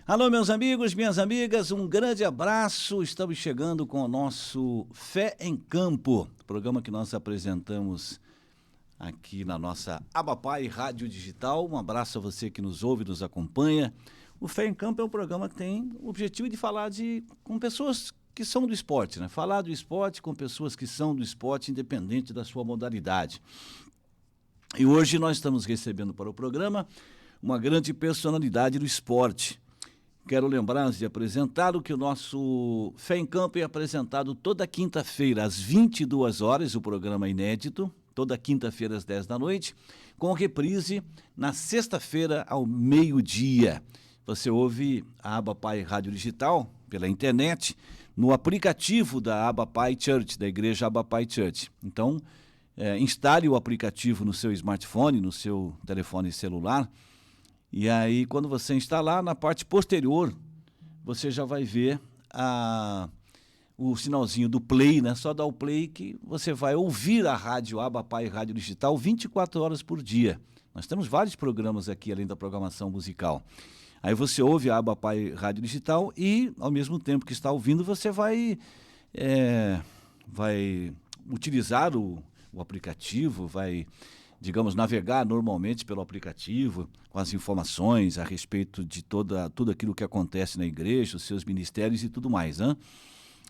Alô, meus amigos, minhas amigas, um grande abraço. Estamos chegando com o nosso Fé em Campo, programa que nós apresentamos aqui na nossa Abapai Rádio Digital. Um abraço a você que nos ouve, nos acompanha. O Fé em Campo é um programa que tem o objetivo de falar com pessoas que são do esporte, né? Falar do esporte com pessoas que são do esporte, independente da sua modalidade. E hoje nós estamos recebendo para o programa uma grande personalidade do esporte. Quero lembrar, antes de apresentá-lo, que o nosso Fé em Campo é apresentado toda quinta-feira, às 22 horas, o programa inédito, toda quinta-feira, às 10 da noite, com reprise na sexta-feira, ao meio-dia. Você ouve a Abapai Rádio Digital, pela internet, no aplicativo da Abapai Church, da Igreja Abapai Church. Então, instale o aplicativo no seu smartphone, no seu telefone celular. E aí, quando você instalar, na parte posterior, você já vai ver o sinalzinho do play, né? Só dar o play que você vai ouvir a rádio Abapai Rádio Digital 24 horas por dia. Nós temos vários programas aqui, além da programação musical. Aí você ouve a Abapai Rádio Digital e, ao mesmo tempo que está ouvindo, você vai utilizar o aplicativo, vai, digamos, navegar normalmente pelo aplicativo, com as informações a respeito de tudo aquilo que acontece na igreja, os seus ministérios e tudo mais, né?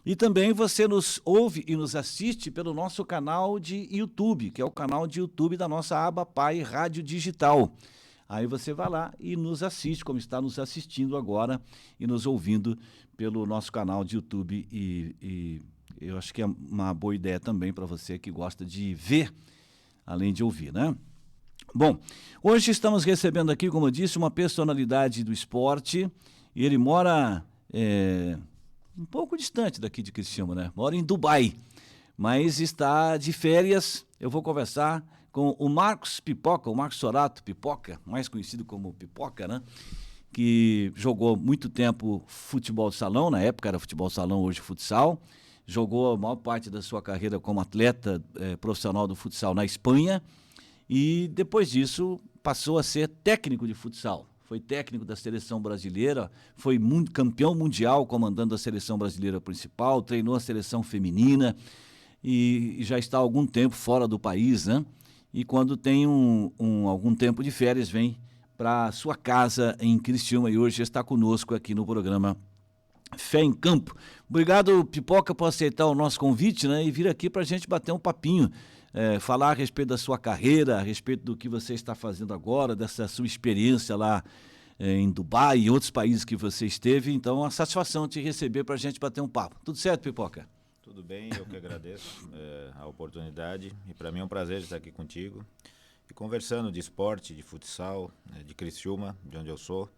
E também você nos ouve e nos assiste pelo nosso canal de YouTube, que é o canal de YouTube da nossa Abapai Rádio Digital. Aí você vai lá e nos assiste, como está nos assistindo agora e nos ouvindo pelo nosso canal de YouTube. E eu acho que é uma boa ideia também para você que gosta de ver, além de ouvir, né? Bom, hoje estamos recebendo aqui, como eu disse, uma personalidade do esporte, e ele mora um pouco distante daqui de Criciúma, né? Mora em Dubai, mas está de férias. Eu vou conversar com o Marcos Pipoca, o Marcos Sorato Pipoca, mais conhecido como Pipoca, né? Que jogou muito tempo futebol de salão, na época era futebol de salão, hoje futsal. Jogou a maior parte da sua carreira como atleta profissional do futsal na Espanha e depois disso passou a ser técnico de futsal. Foi técnico da seleção brasileira, foi campeão mundial comandando a seleção brasileira principal, treinou a seleção feminina e já está há algum tempo fora do país, né? E quando tem algum tempo de férias, vem para sua casa em Criciúma e hoje está conosco aqui no programa Fé em Campo. Obrigado, Pipoca, por aceitar o nosso convite, né? E vir aqui para a gente bater um papinho, falar a respeito da sua carreira, a respeito do que você está fazendo agora, dessa sua experiência lá em Dubai e outros países que você esteve. Então, uma satisfação te receber para a gente bater um papo. Tudo certo, Pipoca? Tudo bem, eu que agradeço a oportunidade e para mim é um prazer estar aqui contigo e conversando de esporte, de futsal, de Criciúma, de onde eu sou,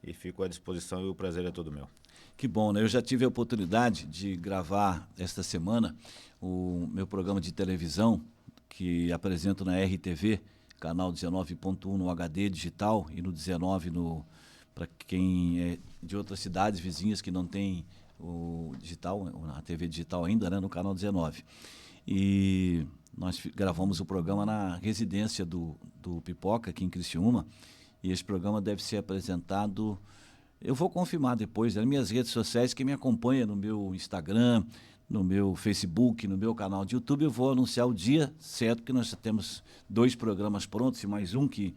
e fico à disposição e o prazer é todo meu. Que bom, né? Eu já tive a oportunidade de gravar esta semana o meu programa de televisão que apresento na RTV, canal 19.1 no HD digital e no 19 para quem é de outras cidades vizinhas que não tem o digital, a TV digital ainda, né, no canal 19. E nós gravamos o programa na residência do Pipoca, aqui em Criciúma, e esse programa deve ser apresentado, eu vou confirmar depois, nas minhas redes sociais, quem me acompanha no meu Instagram, no meu Facebook, no meu canal de YouTube, eu vou anunciar o dia certo, que nós já temos 2 programas prontos e mais um que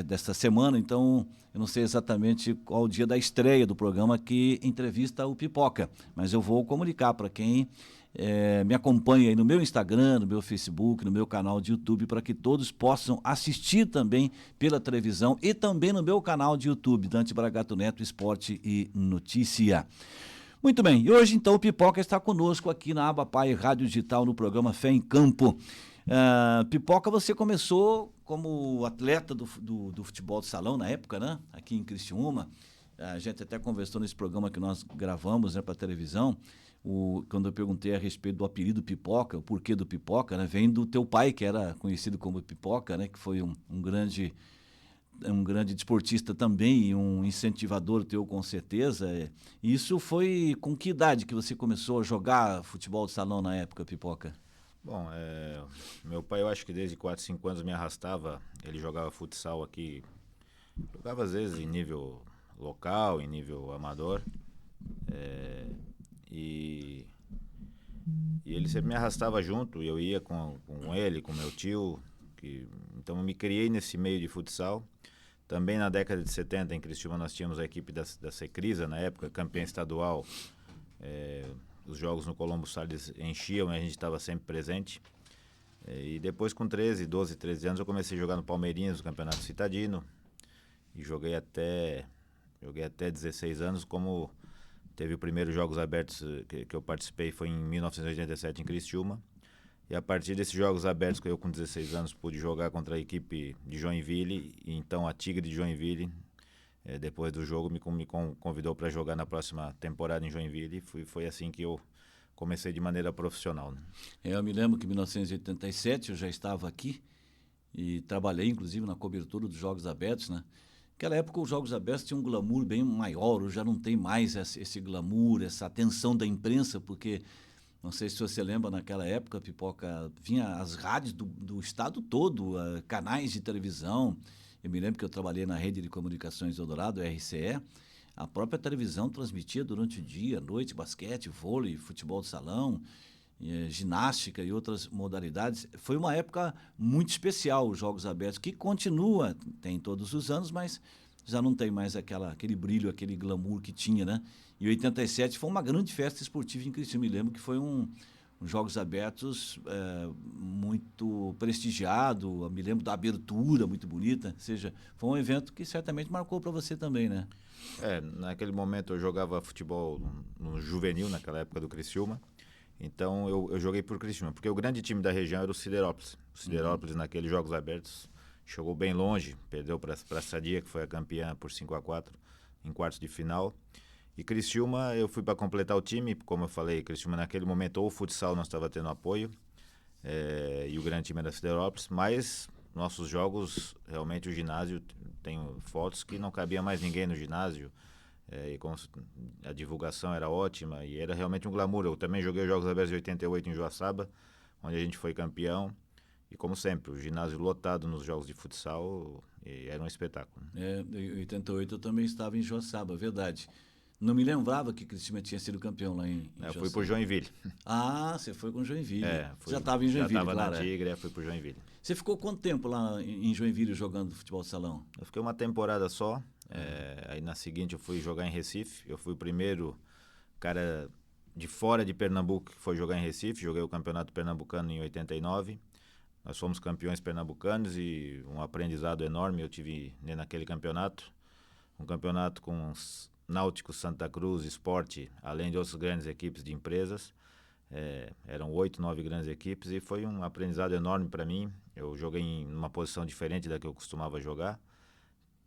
desta semana, então eu não sei exatamente qual o dia da estreia do programa que entrevista o Pipoca, mas eu vou comunicar para quem me acompanha aí no meu Instagram, no meu Facebook, no meu canal de YouTube, para que todos possam assistir também pela televisão e também no meu canal de YouTube, Dante Bragato Neto, Esporte e Notícia. Muito bem, e hoje então o Pipoca está conosco aqui na Abapai Rádio Digital no programa Fé em Campo. Pipoca, você começou como atleta do futebol de salão na época, né? Aqui em Criciúma. A gente até conversou nesse programa que nós gravamos, né, para a televisão. Quando eu perguntei a respeito do apelido Pipoca, o porquê do Pipoca, né? Vem do teu pai, que era conhecido como Pipoca, né? Que foi um grande desportista também e um incentivador teu, com certeza. Isso foi com que idade que você começou a jogar futebol de salão na época, Pipoca? Bom, meu pai, eu acho que desde 4, 5 anos me arrastava, ele jogava futsal aqui, jogava às vezes em nível local, em nível amador. E ele sempre me arrastava junto, eu ia com ele, com meu tio. Então eu me criei nesse meio de futsal. Também na década de 70, em Criciúma, nós tínhamos a equipe da Secrisa, na época, campeã estadual. Os jogos no Colombo Salles enchiam e a gente estava sempre presente. E depois, com 13 anos, eu comecei a jogar no Palmeirinhas, no Campeonato Citadino. E joguei até 16 anos, como teve o primeiro Jogos Abertos que eu participei, foi em 1987 em Criciúma. E a partir desses Jogos Abertos, que eu com 16 anos pude jogar contra a equipe de Joinville, e então a Tigre de Joinville, depois do jogo, me convidou para jogar na próxima temporada em Joinville. Foi assim que eu comecei de maneira profissional, né? Eu me lembro que em 1987 eu já estava aqui e trabalhei, inclusive, na cobertura dos Jogos Abertos, né? Naquela época os Jogos Abertos tinham um glamour bem maior, hoje já não tem mais esse glamour, essa atenção da imprensa, porque, não sei se você lembra, naquela época, Pipoca, vinha as rádios do estado todo, canais de televisão. Eu me lembro que eu trabalhei na Rede de Comunicações Eldorado, RCE. A própria televisão transmitia durante o dia, noite, basquete, vôlei, futebol de salão, ginástica e outras modalidades. Foi uma época muito especial, os Jogos Abertos, que continua, tem todos os anos, mas já não tem mais aquele brilho, aquele glamour que tinha, né? E 87 foi uma grande festa esportiva em Criciúma. Me lembro que foi um Jogos Abertos muito prestigiado. Eu me lembro da abertura muito bonita. Ou seja, foi um evento que certamente marcou para você também, né? Naquele momento eu jogava futebol no juvenil, naquela época do Criciúma. Então eu joguei por Criciúma, porque o grande time da região era o Siderópolis. O Siderópolis, naqueles Jogos Abertos, chegou bem longe, perdeu para a Sadia, que foi a campeã por 5-4 em quartos de final. E Criciúma, eu fui para completar o time, como eu falei, Criciúma naquele momento ou o futsal não estava tendo apoio, e o grande time era Siderópolis, mas nossos jogos, realmente o ginásio, tenho fotos que não cabia mais ninguém no ginásio, e a divulgação era ótima e era realmente um glamour. Eu também joguei os Jogos Abertos de 88 em Joaçaba, onde a gente foi campeão. E como sempre, o ginásio lotado nos jogos de futsal, e era um espetáculo. Em 88 eu também estava em Joaçaba, verdade. Não me lembrava que Criciúma tinha sido campeão lá em Eu Joaçaba. fui por Joinville. Ah, você foi com Joinville. Fui, já estava em Joinville, já estava claro. na Tigre, fui por Joinville. Você ficou quanto tempo lá em Joinville jogando futebol de salão? Eu fiquei uma temporada só. Aí na seguinte eu fui jogar em Recife. Eu fui o primeiro cara de fora de Pernambuco que foi jogar em Recife. Joguei o Campeonato Pernambucano em 89. Nós fomos campeões pernambucanos e um aprendizado enorme eu tive naquele campeonato. Um campeonato com Náutico, Santa Cruz, Sport, além de outras grandes equipes de empresas. Eram 8, 9 grandes equipes e foi um aprendizado enorme para mim. Eu joguei em uma posição diferente da que eu costumava jogar,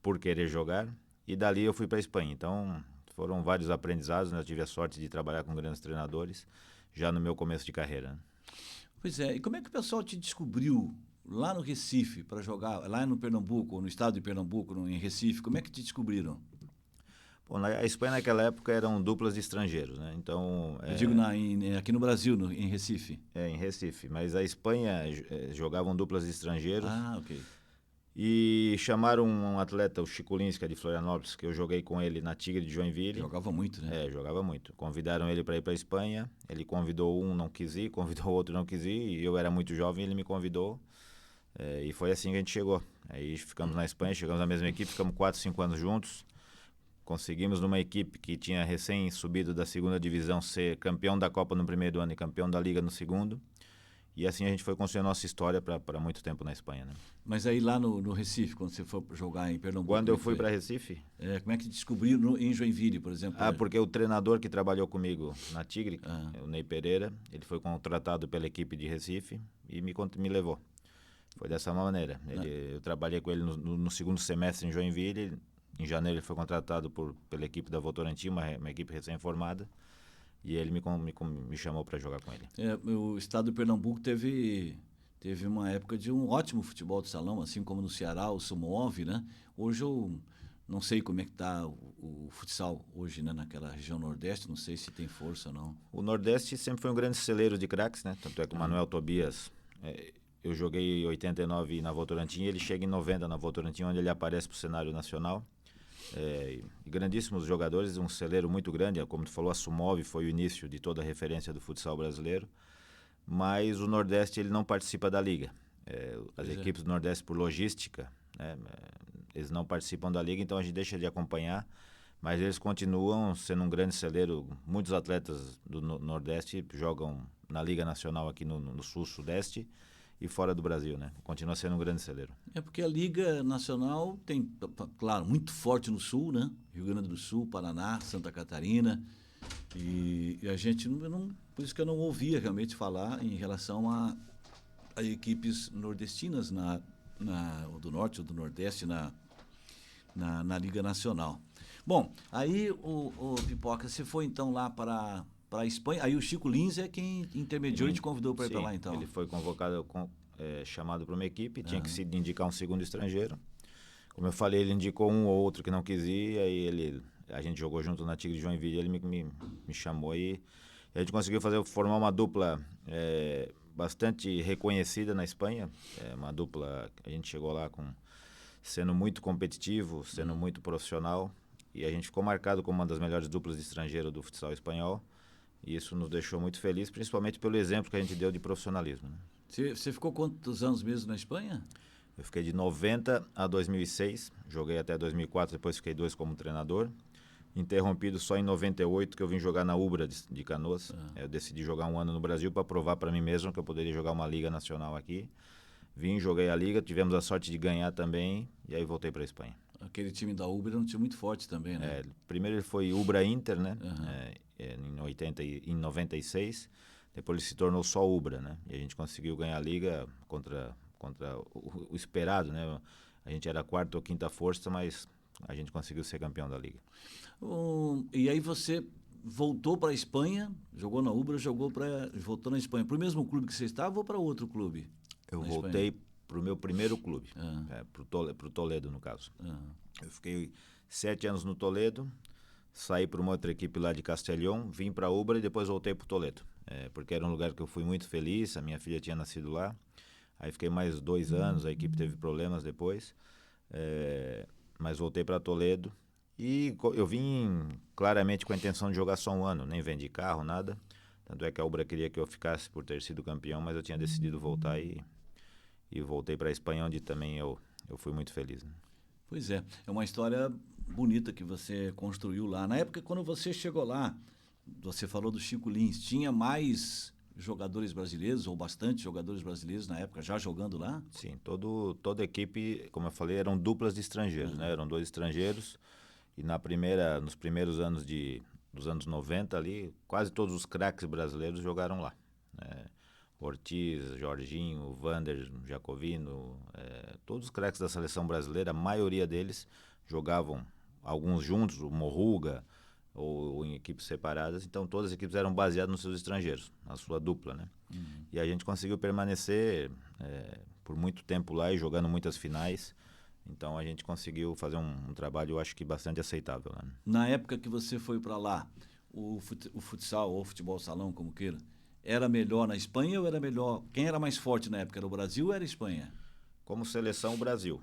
por querer jogar, e dali eu fui para a Espanha. Então foram vários aprendizados, né? Eu tive a sorte de trabalhar com grandes treinadores já no meu começo de carreira, né? Pois é, e como é que o pessoal te descobriu lá no Recife para jogar, lá no Pernambuco, no estado de Pernambuco, em Recife? Como é que te descobriram? Bom, a Espanha naquela época eram duplas de estrangeiros, né? Então, Eu digo aqui no Brasil, em Recife. Em Recife, mas a Espanha jogavam duplas de estrangeiros. Ah, ok. E chamaram um atleta, o Chico Lins, que é de Florianópolis, que eu joguei com ele na Tigre de Joinville. Jogava muito, né? Jogava muito. Convidaram ele para ir para a Espanha. Ele convidou um, não quis ir, convidou outro, não quis ir. E eu era muito jovem, ele me convidou. E foi assim que a gente chegou. Aí ficamos na Espanha, chegamos na mesma equipe, ficamos 4, 5 anos juntos. Conseguimos numa equipe que tinha recém subido da segunda divisão ser campeão da Copa no primeiro ano e campeão da Liga no segundo. E assim a gente foi construindo a nossa história para muito tempo na Espanha, né? Mas aí lá no Recife, quando você foi jogar em Pernambuco... Quando eu fui para Recife... como é que descobriu em Joinville, por exemplo? Porque o treinador que trabalhou comigo na Tigre, o Ney Pereira, ele foi contratado pela equipe de Recife e me levou. Foi dessa maneira. Eu trabalhei com ele no segundo semestre em Joinville. Em janeiro ele foi contratado pela equipe da Votorantim, uma equipe recém-formada. E ele me chamou para jogar com ele. O estado do Pernambuco teve uma época de um ótimo futebol de salão, assim como no Ceará, o Sumove, né? Hoje eu não sei como é que está o futsal hoje, né? Naquela região Nordeste, não sei se tem força ou não. O Nordeste sempre foi um grande celeiro de craques, né? Tanto é que o Manuel Tobias, eu joguei em 89 na Votorantim, ele chega em 90 na Votorantim, onde ele aparece para o cenário nacional. E grandíssimos jogadores, um celeiro muito grande, como tu falou, a Sumov foi o início de toda a referência do futsal brasileiro, mas o Nordeste ele não participa da liga. As equipes do Nordeste, por logística, né, eles não participam da liga, então a gente deixa de acompanhar, mas eles continuam sendo um grande celeiro. Muitos atletas do Nordeste jogam na Liga Nacional aqui no Sul-Sudeste e fora do Brasil, né? Continua sendo um grande celeiro. É porque a Liga Nacional tem, claro, muito forte no Sul, né? Rio Grande do Sul, Paraná, Santa Catarina. E a gente não. Por isso que eu não ouvia realmente falar em relação a equipes nordestinas ou do Norte ou do Nordeste na Liga Nacional. Bom, aí o Pipoca, você foi então lá para a Espanha, aí o Chico Lins é quem intermediou e te convidou para ir para lá então. Ele foi convocado, chamado para uma equipe, tinha que se indicar um segundo estrangeiro. Como eu falei, ele indicou um ou outro que não quis ir, aí a gente jogou junto na Tigre de Joinville, ele me chamou e a gente conseguiu formar uma dupla bastante reconhecida na Espanha, uma dupla que a gente chegou lá sendo muito competitivo, sendo muito profissional, e a gente ficou marcado como uma das melhores duplas de estrangeiro do futsal espanhol, e isso nos deixou muito felizes, principalmente pelo exemplo que a gente deu de profissionalismo. Né? Você ficou quantos anos mesmo na Espanha? Eu fiquei de 90 a 2006, joguei até 2004, depois fiquei 2 como treinador, interrompido só em 98, que eu vim jogar na Ubra de Canoas. Eu decidi jogar um ano no Brasil para provar para mim mesmo que eu poderia jogar uma liga nacional aqui. Vim, joguei a liga, tivemos a sorte de ganhar também, e aí voltei para a Espanha. Aquele time da Ubra era um time muito forte também, né? Primeiro ele foi Ubra Inter, né? Em 96, depois ele se tornou só Ubra, né? E a gente conseguiu ganhar a liga contra o esperado, né? A gente era a quarta ou quinta força, mas a gente conseguiu ser campeão da liga. E aí você voltou para a Espanha, jogou na Ubra, voltou na Espanha. Para o mesmo clube que você estava ou para outro clube? Eu voltei para o meu primeiro clube, para o Toledo, no caso. Eu fiquei 7 anos no Toledo, saí para uma outra equipe lá de Castellón, vim para a Ubra e depois voltei para o Toledo. Porque era um lugar que eu fui muito feliz, a minha filha tinha nascido lá. Aí fiquei mais 2 anos, a equipe teve problemas depois, mas voltei para Toledo. E eu vim claramente com a intenção de jogar só um ano, nem vendi carro, nada. Tanto é que a Ubra queria que eu ficasse por ter sido campeão, mas eu tinha decidido voltar e voltei para a Espanha, onde também eu fui muito feliz. Né? Pois é uma história bonita que você construiu lá. Na época, quando você chegou lá, você falou do Chico Lins, tinha mais jogadores brasileiros, ou bastante jogadores brasileiros na época, já jogando lá? Sim, toda a equipe, como eu falei, eram duplas de estrangeiros, né? Eram 2 estrangeiros, e nos primeiros anos dos anos 90 ali, quase todos os craques brasileiros jogaram lá. Ortiz, Jorginho, Vander, Jacovino, todos os craques da seleção brasileira, a maioria deles jogavam, alguns juntos, o Morruga, ou em equipes separadas, então todas as equipes eram baseadas nos seus estrangeiros, na sua dupla, né? E a gente conseguiu permanecer por muito tempo lá e jogando muitas finais, então a gente conseguiu fazer um trabalho, eu acho que bastante aceitável, né? Na época que você foi para lá, o futsal ou futebol salão, como queira, era melhor na Espanha ou era melhor? Quem era mais forte na época, era o Brasil ou era a Espanha? Como seleção, o Brasil.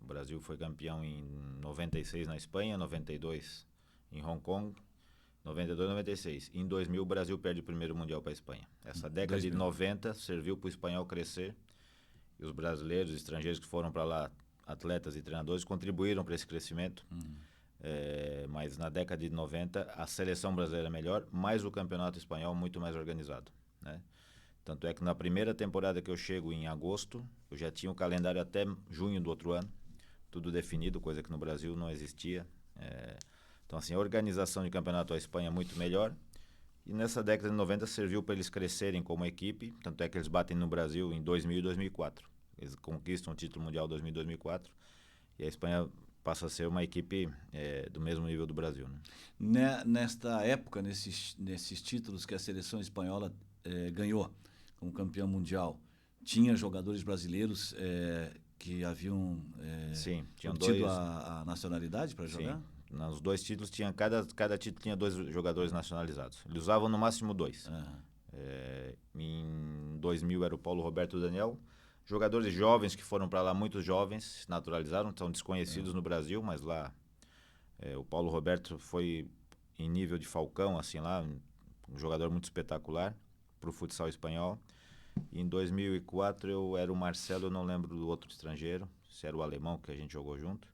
O Brasil foi campeão em 96 na Espanha, 92 em Hong Kong, 92 e 96. Em 2000, o Brasil perde o primeiro Mundial para a Espanha. Essa década de 90 serviu para o espanhol crescer, e os brasileiros, os estrangeiros que foram para lá, atletas e treinadores, contribuíram para esse crescimento. Mas na década de 90, a seleção brasileira é melhor, mas o campeonato espanhol muito mais organizado, né? Tanto é que na primeira temporada que eu chego, em agosto, eu já tinha o calendário até junho do outro ano, tudo definido, coisa que no Brasil não existia. Então, assim, a organização de campeonato da Espanha é muito melhor. E nessa década de 90 serviu para eles crescerem como equipe, tanto é que eles batem no Brasil em 2000 e 2004. Eles conquistam o título mundial 2000 e 2004, e a Espanha passa a ser uma equipe do mesmo nível do Brasil. Né? Nesta época, nesses títulos que a seleção espanhola ganhou como campeão mundial, tinha jogadores brasileiros que haviam obtido a nacionalidade para jogar? Sim. Nos 2 títulos, cada título tinha 2 jogadores nacionalizados. Eles usavam no máximo 2. Em 2000 era o Paulo Roberto e o Daniel. Jogadores jovens que foram para lá, muitos jovens, se naturalizaram, são desconhecidos no Brasil, mas lá O Paulo Roberto foi em nível de Falcão, assim lá, um jogador muito espetacular para o futsal espanhol. E em 2004 eu era o Marcelo, eu não lembro do outro estrangeiro, se era o alemão que a gente jogou junto.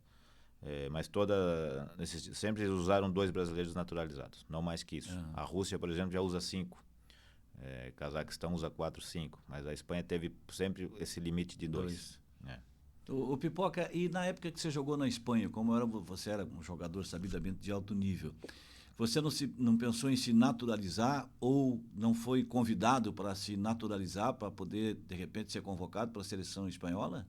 Mas sempre eles usaram 2 brasileiros naturalizados, não mais que isso. A Rússia, por exemplo, já usa 5. Cazaquistão usa 4, 5. Mas a Espanha teve sempre esse limite de 2. O Pipoca, e na época que você jogou na Espanha, você era um jogador sabidamente de alto nível, você não pensou em se naturalizar ou não foi convidado para se naturalizar para poder, de repente, ser convocado para a seleção espanhola?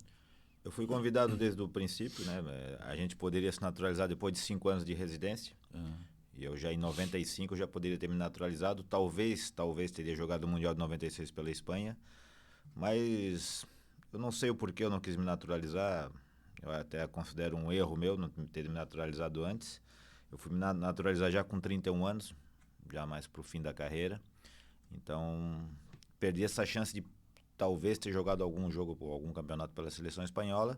Eu fui convidado desde o princípio, né? A gente poderia se naturalizar depois de 5 anos de residência. E eu já em 95 já poderia ter me naturalizado. Talvez teria jogado o Mundial de 96 pela Espanha. Mas eu não sei o porquê eu não quis me naturalizar. Eu até considero um erro meu não ter me naturalizado antes. Eu fui me naturalizar já com 31 anos, já mais pro fim da carreira. Então, perdi essa chance de talvez ter jogado algum jogo, algum campeonato pela seleção espanhola,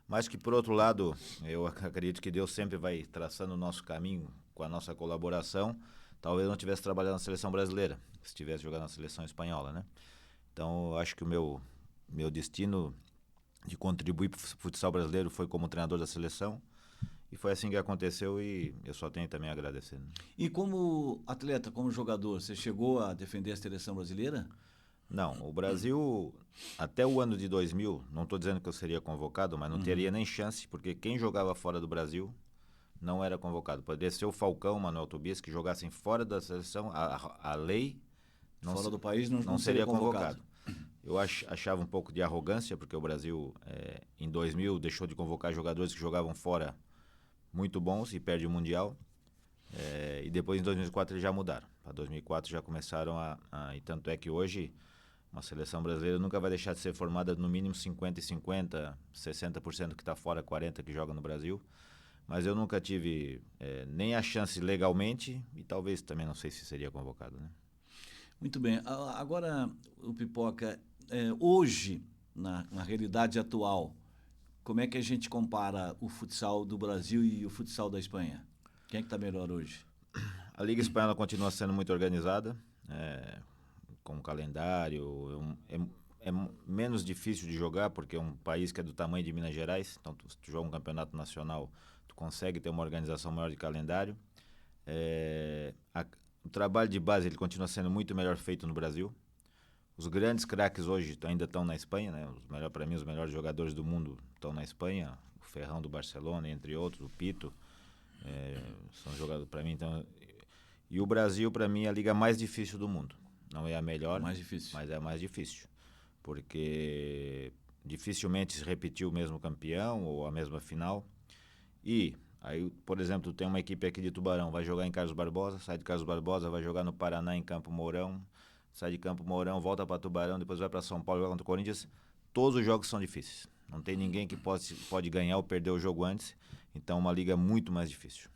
mas que, por outro lado, eu acredito que Deus sempre vai traçando o nosso caminho com a nossa colaboração. Talvez eu não tivesse trabalhado na seleção brasileira, se tivesse jogado na seleção espanhola, né? Então, eu acho que o meu destino de contribuir para o futsal brasileiro foi como treinador da seleção. E foi assim que aconteceu e eu só tenho também a agradecer. Né? E como atleta, como jogador, você chegou a defender a seleção brasileira? Não, o Brasil, até o ano de 2000, não estou dizendo que eu seria convocado, mas não teria nem chance, porque quem jogava fora do Brasil não era convocado. Poderia ser o Falcão, Manuel Tobias, que jogassem fora da seleção, a lei Fora do país não seria convocado. Eu achava um pouco de arrogância, porque o Brasil, em 2000, deixou de convocar jogadores que jogavam fora muito bons e perde o Mundial. E depois, em 2004, eles já mudaram. Para 2004 já começaram e tanto é que hoje uma seleção brasileira nunca vai deixar de ser formada no mínimo 50 e 50, 60% que está fora, 40% que joga no Brasil. Mas eu nunca tive nem a chance legalmente e talvez também não sei se seria convocado. Né? Muito bem. Agora, o Pipoca, hoje, na realidade atual, como é que a gente compara o futsal do Brasil e o futsal da Espanha? Quem é que está melhor hoje? A Liga Espanhola continua sendo muito organizada, com calendário. É menos difícil de jogar porque é um país que é do tamanho de Minas Gerais. Então, se tu joga um campeonato nacional, tu consegue ter uma organização maior de calendário. O trabalho de base ele continua sendo muito melhor feito no Brasil. Os grandes craques hoje ainda estão na Espanha, né? Para mim, os melhores jogadores do mundo estão na Espanha. O Ferrão do Barcelona, entre outros, o Pito. São jogadores para mim. Então, e o Brasil, para mim, é a liga mais difícil do mundo. Não é a melhor, mas é a mais difícil. Porque dificilmente se repetiu o mesmo campeão ou a mesma final. E aí, por exemplo, tem uma equipe aqui de Tubarão, vai jogar em Carlos Barbosa, sai de Carlos Barbosa, vai jogar no Paraná em Campo Mourão, sai de Campo Mourão, volta para Tubarão, depois vai para São Paulo, joga contra o Corinthians. Todos os jogos são difíceis. Não tem ninguém que pode ganhar ou perder o jogo antes. Então, é uma liga muito mais difícil.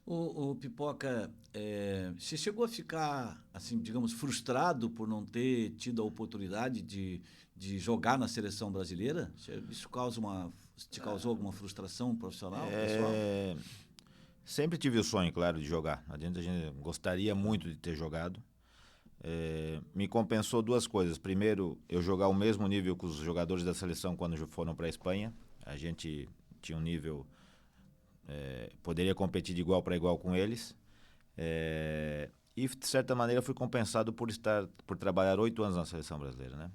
O Pipoca, você chegou a ficar, assim, digamos, frustrado por não ter tido a oportunidade de jogar na seleção brasileira? Isso te causou alguma frustração profissional, pessoal? Sempre tive o sonho, claro, de jogar. A gente gostaria muito de ter jogado. Me compensou 2 coisas. Primeiro, eu jogar o mesmo nível que os jogadores da seleção quando foram para a Espanha. A gente tinha um nível... poderia competir de igual para igual com eles. E, de certa maneira, fui compensado por trabalhar 8 anos na seleção brasileira. Né?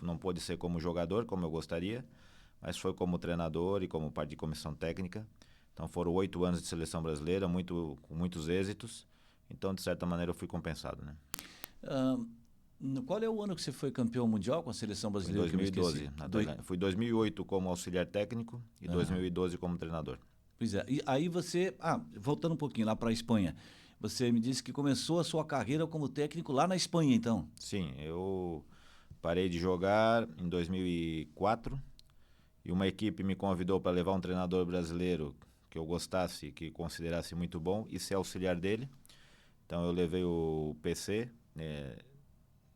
Não pôde ser como jogador, como eu gostaria, mas foi como treinador e como parte de comissão técnica. Então, foram 8 anos de seleção brasileira, com muitos êxitos. Então, de certa maneira, eu fui compensado. Né? Qual é o ano que você foi campeão mundial com a seleção brasileira? Foi em 2012. Fui em 2008 como auxiliar técnico e 2012 como treinador. Pois é. E aí você... voltando um pouquinho lá para a Espanha. Você me disse que começou a sua carreira como técnico lá na Espanha, então. Sim, eu parei de jogar em 2004 e uma equipe me convidou para levar um treinador brasileiro que eu gostasse, que considerasse muito bom e ser auxiliar dele. Então eu levei o PC.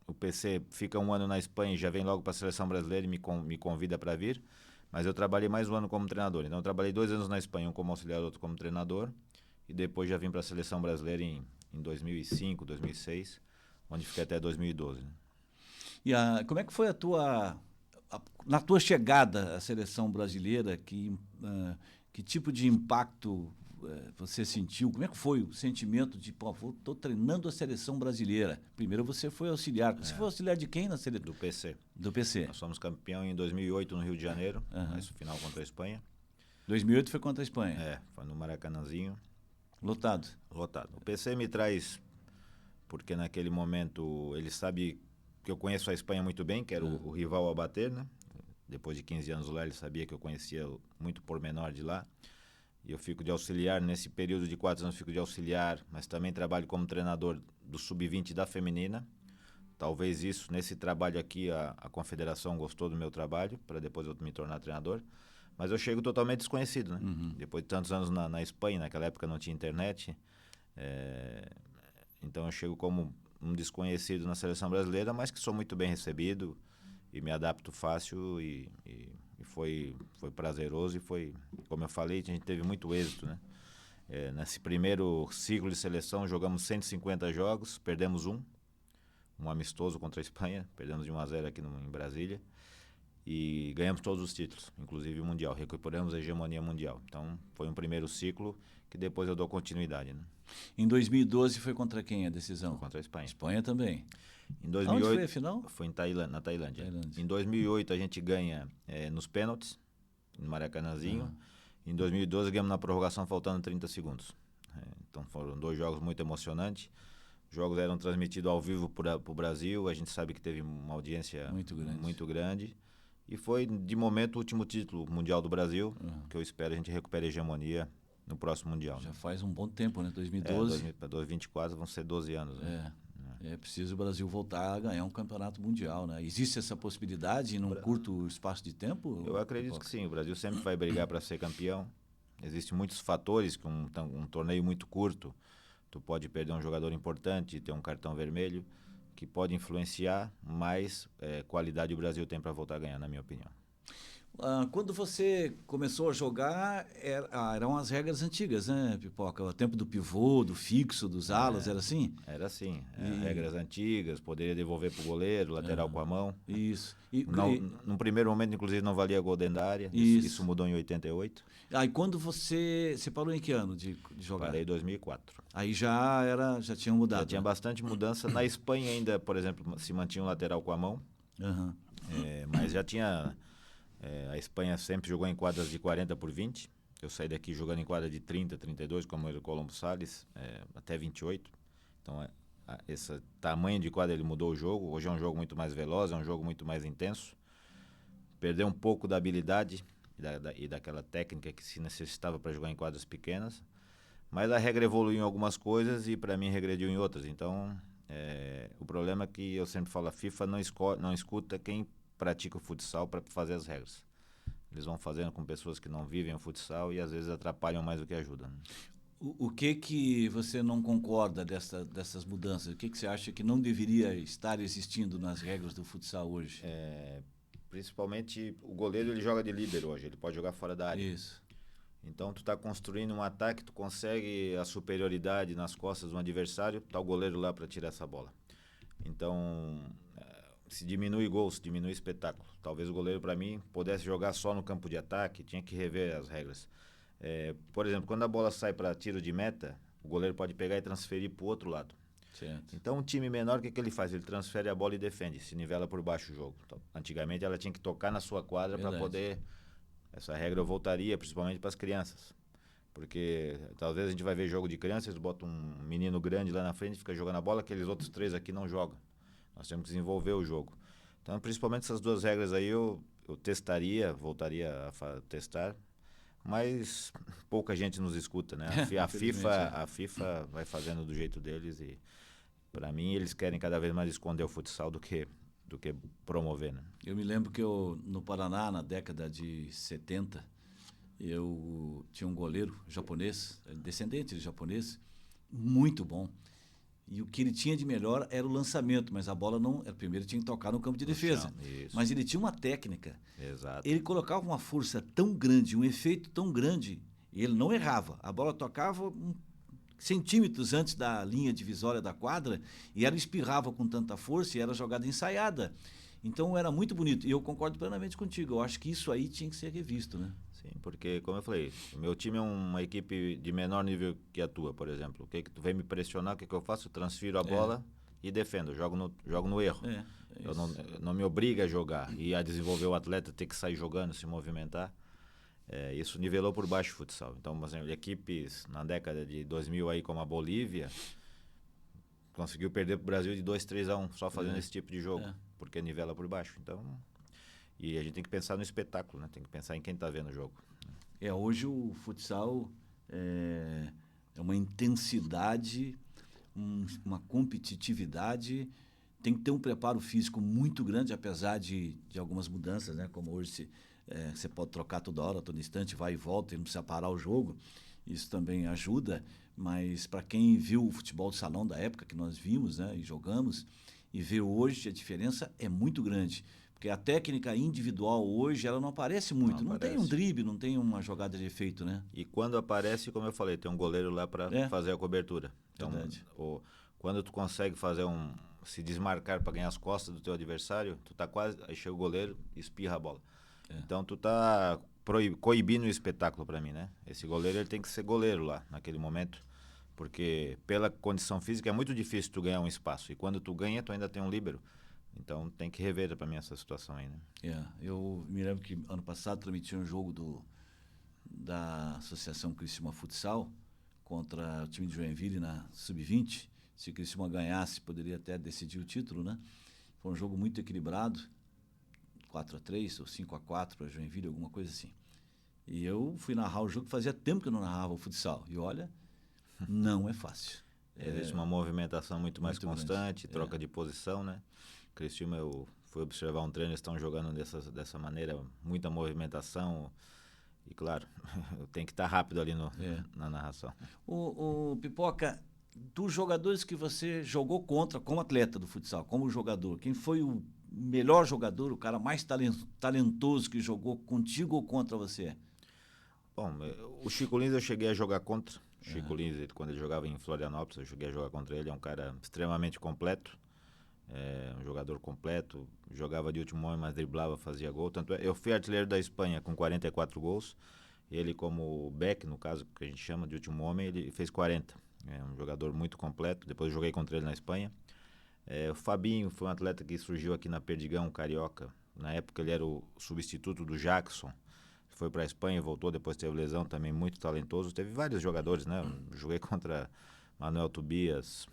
O PC fica um ano na Espanha e já vem logo para a seleção brasileira e me convida para vir. Mas eu trabalhei mais um ano como treinador. Então eu trabalhei 2 anos na Espanha, um como auxiliar, outro como treinador. E depois já vim para a seleção brasileira em 2005, 2006, onde fiquei até 2012. Né? E como é que foi na tua chegada à seleção brasileira, que tipo de impacto você sentiu? Como é que foi o sentimento de, pô, estou treinando a seleção brasileira? Primeiro você foi auxiliar. Você foi auxiliar de quem na seleção? Do PC. Do PC. Nós fomos campeão em 2008 no Rio de Janeiro, na final contra a Espanha. 2008 foi contra a Espanha. Foi no Maracanãzinho. Lotado. Lotado. O PC me traz, porque naquele momento ele sabe que eu conheço a Espanha muito bem, que era o rival a bater, né? Depois de 15 anos lá, ele sabia que eu conhecia muito pormenor de lá. E eu fico de auxiliar, nesse período de 4 anos fico de auxiliar, mas também trabalho como treinador do Sub-20 da feminina. Talvez isso, nesse trabalho aqui, a confederação gostou do meu trabalho, para depois eu me tornar treinador. Mas eu chego totalmente desconhecido, né? Depois de tantos anos na Espanha, naquela época não tinha internet. Então eu chego como um desconhecido na seleção brasileira, mas que sou muito bem recebido e me adapto fácil e foi prazeroso e foi, como eu falei, a gente teve muito êxito, né? Nesse primeiro ciclo de seleção jogamos 150 jogos, perdemos um amistoso contra a Espanha, perdemos de 1-0 aqui em Brasília e ganhamos todos os títulos, inclusive o Mundial, recuperamos a hegemonia mundial. Então foi um primeiro ciclo que depois eu dou continuidade, né? Em 2012 foi contra quem a decisão? Foi contra a Espanha. Espanha também. Em 2008, onde foi a final? Foi na Tailândia. Em 2008 a gente ganha nos pênaltis, no Maracanãzinho. Em 2012 ganhamos na prorrogação faltando 30 segundos. Então foram 2 jogos muito emocionantes. Os jogos eram transmitidos ao vivo para o Brasil. A gente sabe que teve uma audiência muito grande. E foi, de momento, o último título mundial do Brasil, que eu espero a gente recupere a hegemonia no próximo Mundial. Já faz um bom tempo, né? 2012. Para 2024 vão ser 12 anos. Né? É preciso o Brasil voltar a ganhar um campeonato mundial, né? Existe essa possibilidade num curto espaço de tempo? Eu acredito que sim. O Brasil sempre vai brigar para ser campeão. Existem muitos fatores que um torneio muito curto, tu pode perder um jogador importante, ter um cartão vermelho, que pode influenciar, mas qualidade o Brasil tem para voltar a ganhar, na minha opinião. Quando você começou a jogar, eram as regras antigas, né, Pipoca? O tempo do pivô, do fixo, dos alas, era assim? Era assim. Regras antigas, poderia devolver para o goleiro, lateral com a mão. Isso. Num primeiro momento, inclusive, não valia gol dentro da área. Isso mudou em 88. Aí quando você parou em que ano de jogar? Parei em 2004. Aí já tinha mudado. Já tinha bastante mudança. Na Espanha ainda, por exemplo, se mantinha o lateral com a mão. Mas já tinha... a Espanha sempre jogou em quadras de 40x20. Eu saí daqui jogando em quadra de 30, 32, como era o Colombo Salles, até 28. Então, esse tamanho de quadra ele mudou o jogo. Hoje é um jogo muito mais veloz, é um jogo muito mais intenso. Perdeu um pouco da habilidade e daquela técnica que se necessitava para jogar em quadras pequenas. Mas a regra evoluiu em algumas coisas e, para mim, regrediu em outras. Então, o problema é que eu sempre falo, a FIFA não escuta quem pratica o futsal para fazer as regras. Eles vão fazendo com pessoas que não vivem o futsal e às vezes atrapalham mais do que ajudam. Né? O que você não concorda dessas mudanças? O que você acha que não deveria estar existindo nas regras do futsal hoje? Principalmente o goleiro, ele joga de líbero hoje, ele pode jogar fora da área. Isso. Então tu está construindo um ataque, tu consegue a superioridade nas costas do adversário, tá o goleiro lá para tirar essa bola. Então se diminui gol, se diminui espetáculo. Talvez o goleiro, para mim, pudesse jogar só no campo de ataque, tinha que rever as regras. Por exemplo, quando a bola sai para tiro de meta, o goleiro pode pegar e transferir para o outro lado. Certo. Então um time menor, o que ele faz? Ele transfere a bola e defende, se nivela por baixo o jogo. Então, antigamente ela tinha que tocar na sua quadra para poder... Essa regra eu voltaria principalmente para as crianças. Porque talvez a gente vai ver jogo de criança, eles botam um menino grande lá na frente, fica jogando a bola, aqueles outros 3 aqui não jogam. Nós temos que desenvolver o jogo. Então, principalmente essas 2 regras aí eu testaria, voltaria a testar, mas pouca gente nos escuta, né? A FIFA vai fazendo do jeito deles e, para mim, eles querem cada vez mais esconder o futsal do que promover, né? Eu me lembro que no Paraná, na década de 70, eu tinha um goleiro japonês, descendente de japonês, muito bom. E o que ele tinha de melhor era o lançamento, mas a bola não. Primeiro tinha que tocar no campo de defesa. Mas ele tinha uma técnica. Exato. Ele colocava uma força tão grande, um efeito tão grande, e ele não errava. A bola tocava centímetros antes da linha divisória da quadra e ela espirrava com tanta força e era jogada ensaiada. Então era muito bonito. E eu concordo plenamente contigo. Eu acho que isso aí tinha que ser revisto, né? Sim, porque, como eu falei, o meu time é uma equipe de menor nível que a tua, por exemplo. O que tu vem me pressionar, o que eu faço? Eu transfiro a bola e defendo, jogo no erro. Eu não me obriga a jogar e a desenvolver o atleta, ter que sair jogando, se movimentar. Isso nivelou por baixo o futsal. Então, por exemplo, equipes na década de 2000 aí, como a Bolívia, conseguiu perder para o Brasil de 2-3-1 só fazendo esse tipo de jogo, porque nivela por baixo. Então, e a gente tem que pensar no espetáculo, né? Tem que pensar em quem está vendo o jogo. Hoje o futsal é uma intensidade, uma competitividade, tem que ter um preparo físico muito grande, apesar de algumas mudanças, né? Como hoje você pode trocar toda hora, todo instante, vai e volta, e não precisa parar o jogo. Isso também ajuda, mas para quem viu o futebol de salão da época que nós vimos, né, e jogamos, e vê hoje, a diferença é muito grande. Porque a técnica individual hoje, ela não aparece muito. Não tem um drible, não tem uma jogada de efeito, né? E quando aparece, como eu falei, tem um goleiro lá para fazer a cobertura. Então, quando tu consegue se desmarcar para ganhar as costas do teu adversário, tu tá quase, aí chega o goleiro e espirra a bola. Então tu tá coibindo o espetáculo para mim, né? Esse goleiro, ele tem que ser goleiro lá naquele momento, porque pela condição física é muito difícil tu ganhar um espaço. E quando tu ganha, tu ainda tem um líbero. Então tem que rever para mim essa situação aí, né? Eu me lembro que ano passado transmiti um jogo da Associação Criciúma Futsal contra o time de Joinville na Sub-20. Se o Criciúma ganhasse, poderia até decidir o título, né? Foi um jogo muito equilibrado, 4-3 ou 5-4 para Joinville, alguma coisa assim. E eu fui narrar o jogo, fazia tempo que eu não narrava o futsal. E olha, não é fácil. Existe uma movimentação muito mais constante, troca de posição, né? Criciúma, eu fui observar um treino, eles estão jogando dessa maneira, muita movimentação. E claro, tem que estar rápido ali na narração. O Pipoca, dos jogadores que você jogou contra como atleta do futsal, como jogador, quem foi o melhor jogador, o cara mais talentoso que jogou contigo ou contra você? Bom, o Chico Lins eu cheguei a jogar contra. O Chico Lins, quando ele jogava em Florianópolis, eu cheguei a jogar contra ele. É um cara extremamente completo. Um jogador completo. Jogava de último homem, mas driblava, fazia gol. Tanto eu fui artilheiro da Espanha com 44 gols. Ele, como back, no caso, que a gente chama de último homem, ele fez 40. É um jogador muito completo. Depois eu joguei contra ele na Espanha. O Fabinho foi um atleta que surgiu aqui na Perdigão, carioca. Na época ele era o substituto do Jackson. Foi para a Espanha, voltou, depois teve lesão, também muito talentoso. Teve vários jogadores, né? Joguei contra Manuel Tobias,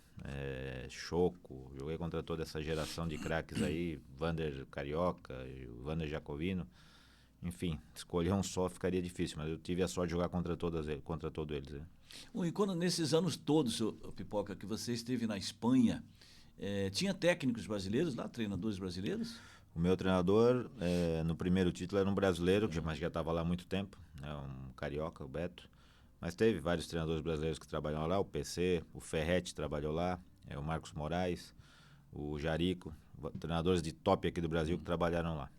Choco, joguei contra toda essa geração de craques aí, Vander Carioca, Vander Jacovino. Enfim, escolher um só ficaria difícil, mas eu tive a sorte de jogar contra todos eles. Né? E quando nesses anos todos, Pipoca, que você esteve na Espanha, tinha técnicos brasileiros lá, treinadores brasileiros? O meu treinador, no primeiro título, era um brasileiro, mas já estava lá há muito tempo, né, um carioca, o Beto. Mas teve vários treinadores brasileiros que trabalham lá, o PC, o Ferretti trabalhou lá, o Marcos Moraes, o Jarico, treinadores de top aqui do Brasil que trabalharam lá.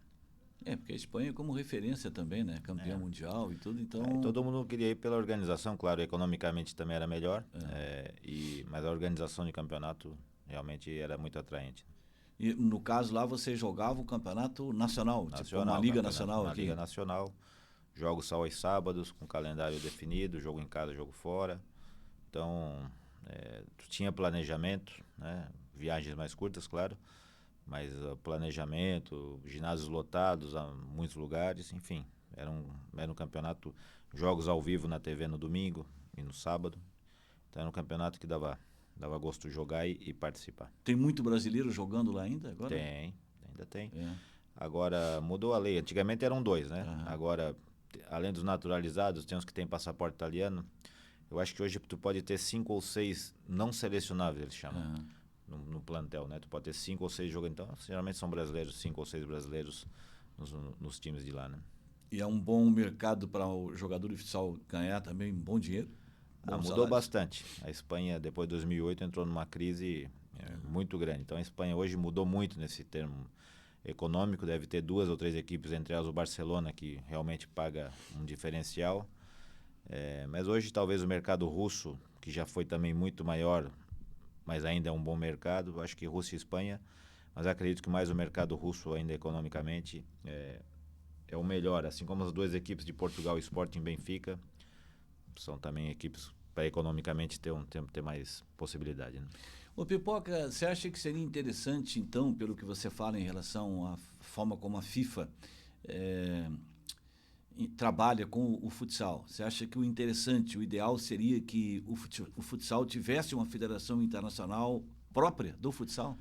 Porque a Espanha é como referência também, né? Campeão mundial e tudo, então... todo mundo queria ir pela organização, claro, economicamente também era melhor, mas a organização de campeonato realmente era muito atraente. E no caso lá você jogava o campeonato nacional, tipo uma liga nacional aqui? Uma liga nacional, jogos só aos sábados, com calendário definido, jogo em casa, jogo fora. Então, tu tinha planejamento, né? Viagens mais curtas, claro, mas planejamento, ginásios lotados a muitos lugares, enfim. Era um campeonato, jogos ao vivo na TV no domingo e no sábado. Então era um campeonato que dava gosto de jogar e participar. Tem muito brasileiro jogando lá ainda agora? Ainda tem. Agora mudou a lei. Antigamente eram 2, né? Agora, além dos naturalizados, tem uns que têm passaporte italiano. Eu acho que hoje tu pode ter 5 ou 6 não selecionáveis, eles chamam, no plantel, né? Tu pode ter 5 ou 6 jogadores. Então, geralmente são brasileiros, 5 ou 6 brasileiros nos times de lá, né? E é um bom mercado para o jogador de futsal ganhar também bom dinheiro? bons Mudou salários. bastante. A Espanha, depois de 2008, entrou numa crise muito grande. Então a Espanha hoje mudou muito nesse termo econômico. Deve ter 2 ou 3 equipes, entre elas o Barcelona, que realmente paga um diferencial. Mas hoje talvez o mercado russo, que já foi também muito maior, mas ainda é um bom mercado. Acho que Rússia e Espanha, mas acredito que mais o mercado russo ainda economicamente é o melhor. Assim como as 2 equipes de Portugal, Sporting e Benfica, são também equipes para economicamente ter mais possibilidade. Né? Ô Pipoca, você acha que seria interessante, então, pelo que você fala em relação à forma como a FIFA trabalha com o futsal, você acha que o interessante, o ideal seria que o futsal tivesse uma federação internacional própria do futsal?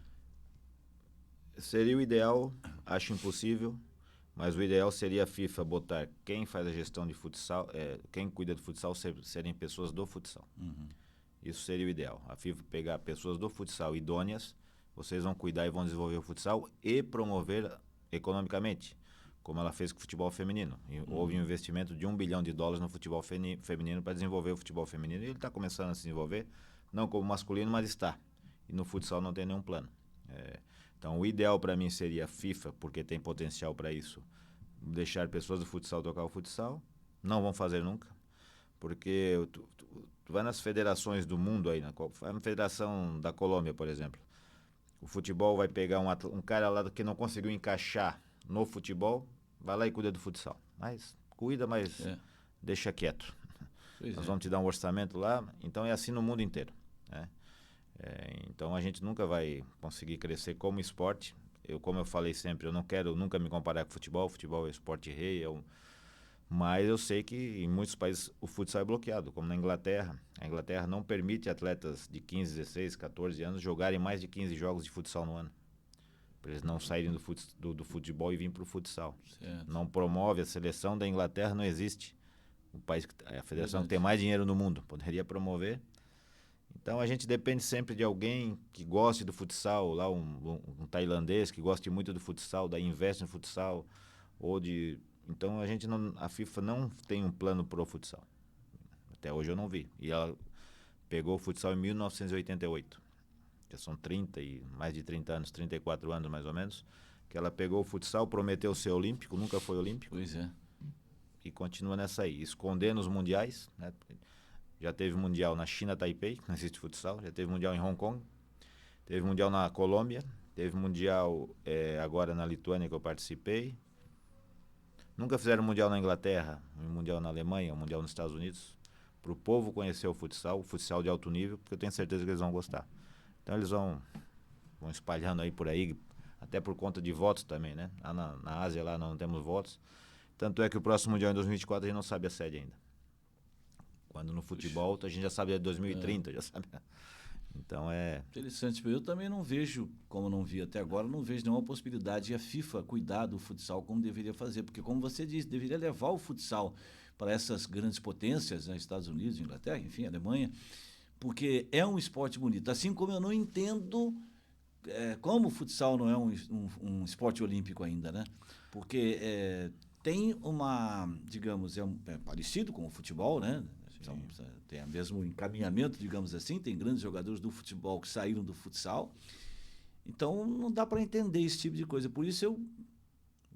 Seria o ideal, acho impossível, mas o ideal seria a FIFA botar quem faz a gestão de futsal, quem cuida do futsal serem pessoas do futsal. Uhum. Isso seria o ideal. A FIFA pegar pessoas do futsal idôneas, vocês vão cuidar e vão desenvolver o futsal e promover economicamente, como ela fez com o futebol feminino. Houve um investimento de $1 bilhão no futebol feminino para desenvolver o futebol feminino e ele está começando a se desenvolver, não como masculino, mas está. E no futsal não tem nenhum plano. Então o ideal para mim seria a FIFA, porque tem potencial para isso, deixar pessoas do futsal tocar o futsal. Não vão fazer nunca, porque tu vai nas federações do mundo aí, na federação da Colômbia, por exemplo. O futebol vai pegar um cara lá que não conseguiu encaixar no futebol, vai lá e cuida do futsal. Mas cuida, mas deixa quieto. Nós vamos te dar um orçamento lá. Então é assim no mundo inteiro. Né? Então a gente nunca vai conseguir crescer como esporte. Como eu falei sempre, eu não quero nunca me comparar com futebol. Futebol é o esporte rei, mas eu sei que em muitos países o futsal é bloqueado, como na Inglaterra. A Inglaterra não permite atletas de 15, 16, 14 anos jogarem mais de 15 jogos de futsal no ano. Para eles não saírem do futebol e virem para o futsal. Certo. Não promove, a seleção da Inglaterra não existe. O país, a federação que tem mais dinheiro no mundo, poderia promover. Então a gente depende sempre de alguém que goste do futsal, lá um tailandês que goste muito do futsal, daí investe no futsal, então a FIFA não tem um plano pro futsal. Até hoje eu não vi. E ela pegou o futsal em 1988. Já são mais de 30 anos, 34 anos mais ou menos, que ela pegou o futsal, prometeu ser olímpico, nunca foi olímpico. Pois é. E continua nessa aí, escondendo os mundiais, né? Já teve mundial na China, Taipei, não existe futsal. Já teve mundial em Hong Kong. Teve mundial na Colômbia. Teve mundial agora na Lituânia, que eu participei. Nunca fizeram mundial na Inglaterra, um mundial na Alemanha, um mundial nos Estados Unidos. Para o povo conhecer o futsal de alto nível, porque eu tenho certeza que eles vão gostar. Então eles vão espalhando aí por aí, até por conta de votos também, né? Lá na Ásia lá não temos votos. Tanto é que o próximo mundial em 2024 a gente não sabe a sede ainda. Quando no futebol a gente já sabe 2030, já sabe. Então interessante. Eu também não vejo, como não vi até agora, não vejo nenhuma possibilidade de a FIFA cuidar do futsal como deveria fazer, porque como você disse, deveria levar o futsal para essas grandes potências, né, Estados Unidos, Inglaterra, enfim, Alemanha, porque é um esporte bonito. Assim como eu não entendo como o futsal não é um esporte olímpico ainda, né? Porque tem digamos, é parecido com o futebol, né? Tem o mesmo encaminhamento, digamos assim. Tem grandes jogadores do futebol que saíram do futsal. Então, não dá para entender esse tipo de coisa. Por isso, eu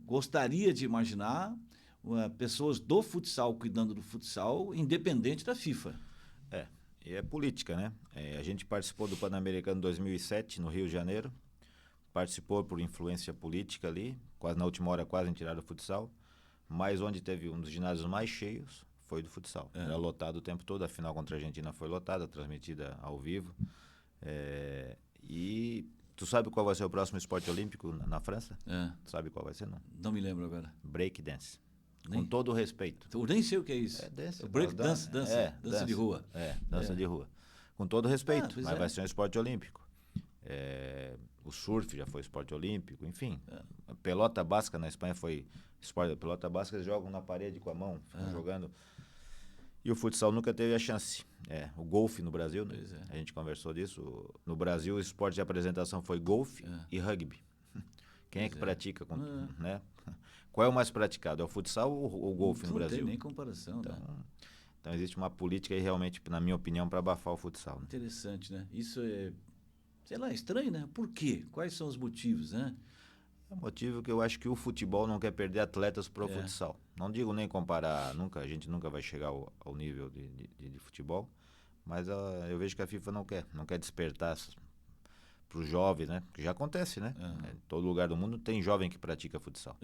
gostaria de imaginar pessoas do futsal cuidando do futsal, independente da FIFA. E é política, né? A gente participou do Pan-Americano 2007, no Rio de Janeiro. Participou por influência política ali. Quase na última hora, quase tiraram o futsal. Mas onde teve um dos ginásios mais cheios foi do futsal. Era lotado o tempo todo. A final contra a Argentina foi lotada, transmitida ao vivo. E tu sabe qual vai ser o próximo esporte olímpico na França? Tu sabe qual vai ser, não? Não me lembro agora. Break dance. Com todo o respeito. Eu nem sei o que é isso. Dance. Break dance, dança de rua. Dança de rua. Com todo o respeito, mas vai ser um esporte olímpico. O surf já foi esporte olímpico, enfim. A pelota basca na Espanha foi esporte. A pelota basca eles jogam na parede com a mão, ficam jogando. E o futsal nunca teve a chance. O golfe no Brasil, né? A gente conversou disso. No Brasil, o esporte de apresentação foi golfe e rugby. Quem é que pratica? Né? Qual é o mais praticado? É o futsal ou o golfe no Brasil? Não tem nem comparação, então, né? Então existe uma política aí realmente, na minha opinião, para abafar o futsal. Né? Interessante, né? Isso é, sei lá, estranho, né? Por quê? Quais são os motivos, né? É o motivo que eu acho que o futebol não quer perder atletas para o futsal. Não digo nem comparar, a gente nunca vai chegar ao nível de futebol, mas eu vejo que a FIFA não quer despertar para os jovens, né? Que já acontece, né? Em todo lugar do mundo tem jovem que pratica futsal.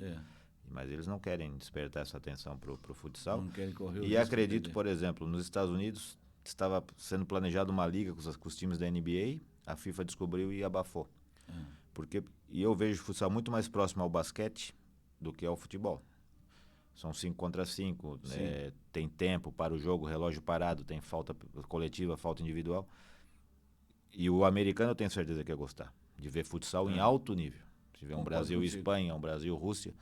Mas eles não querem despertar essa atenção para o futsal. Não querem correr o E risco de acredito, perder. por exemplo, nos Estados Unidos estava sendo planejada uma liga com os times da NBA, a FIFA descobriu e abafou. E eu vejo o futsal muito mais próximo ao basquete do que ao futebol. São 5 contra 5, tem tempo para o jogo, relógio parado, tem falta coletiva, falta individual. E o americano eu tenho certeza que ia gostar de ver futsal em alto nível. Se vê um Brasil e Espanha, um Brasil e Rússia,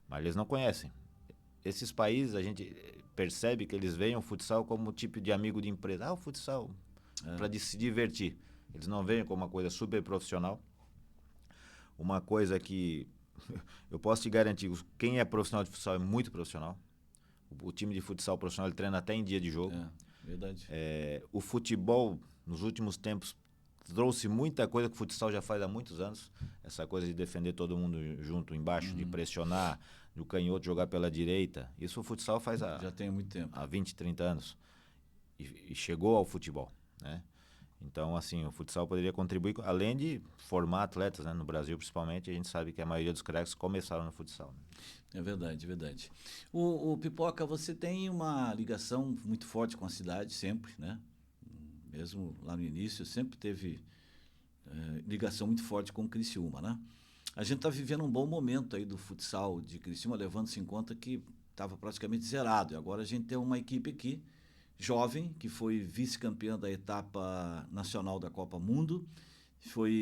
mas eles não conhecem. Esses países a gente percebe que eles veem o futsal como tipo de amigo de empresa. O futsal para se divertir. Eles não veem como uma coisa super profissional. Uma coisa que eu posso te garantir, quem é profissional de futsal é muito profissional. O time de futsal profissional ele treina até em dia de jogo. Verdade. O futebol, nos últimos tempos, trouxe muita coisa que o futsal já faz há muitos anos. Essa coisa de defender todo mundo junto embaixo, de pressionar, do canhoto jogar pela direita. Isso o futsal faz Já tem muito tempo. há 20, 30 anos. E chegou ao futebol, né? Então, assim, o futsal poderia contribuir, além de formar atletas, né? No Brasil, principalmente, a gente sabe que a maioria dos craques começaram no futsal. Né? É verdade, é verdade. O Pipoca, você tem uma ligação muito forte com a cidade, sempre, né? Mesmo lá no início, sempre teve ligação muito forte com o Criciúma, né? A gente está vivendo um bom momento aí do futsal de Criciúma, levando-se em conta que estava praticamente zerado. E agora a gente tem uma equipe aqui, jovem, que foi vice-campeã da etapa nacional da Copa Mundo,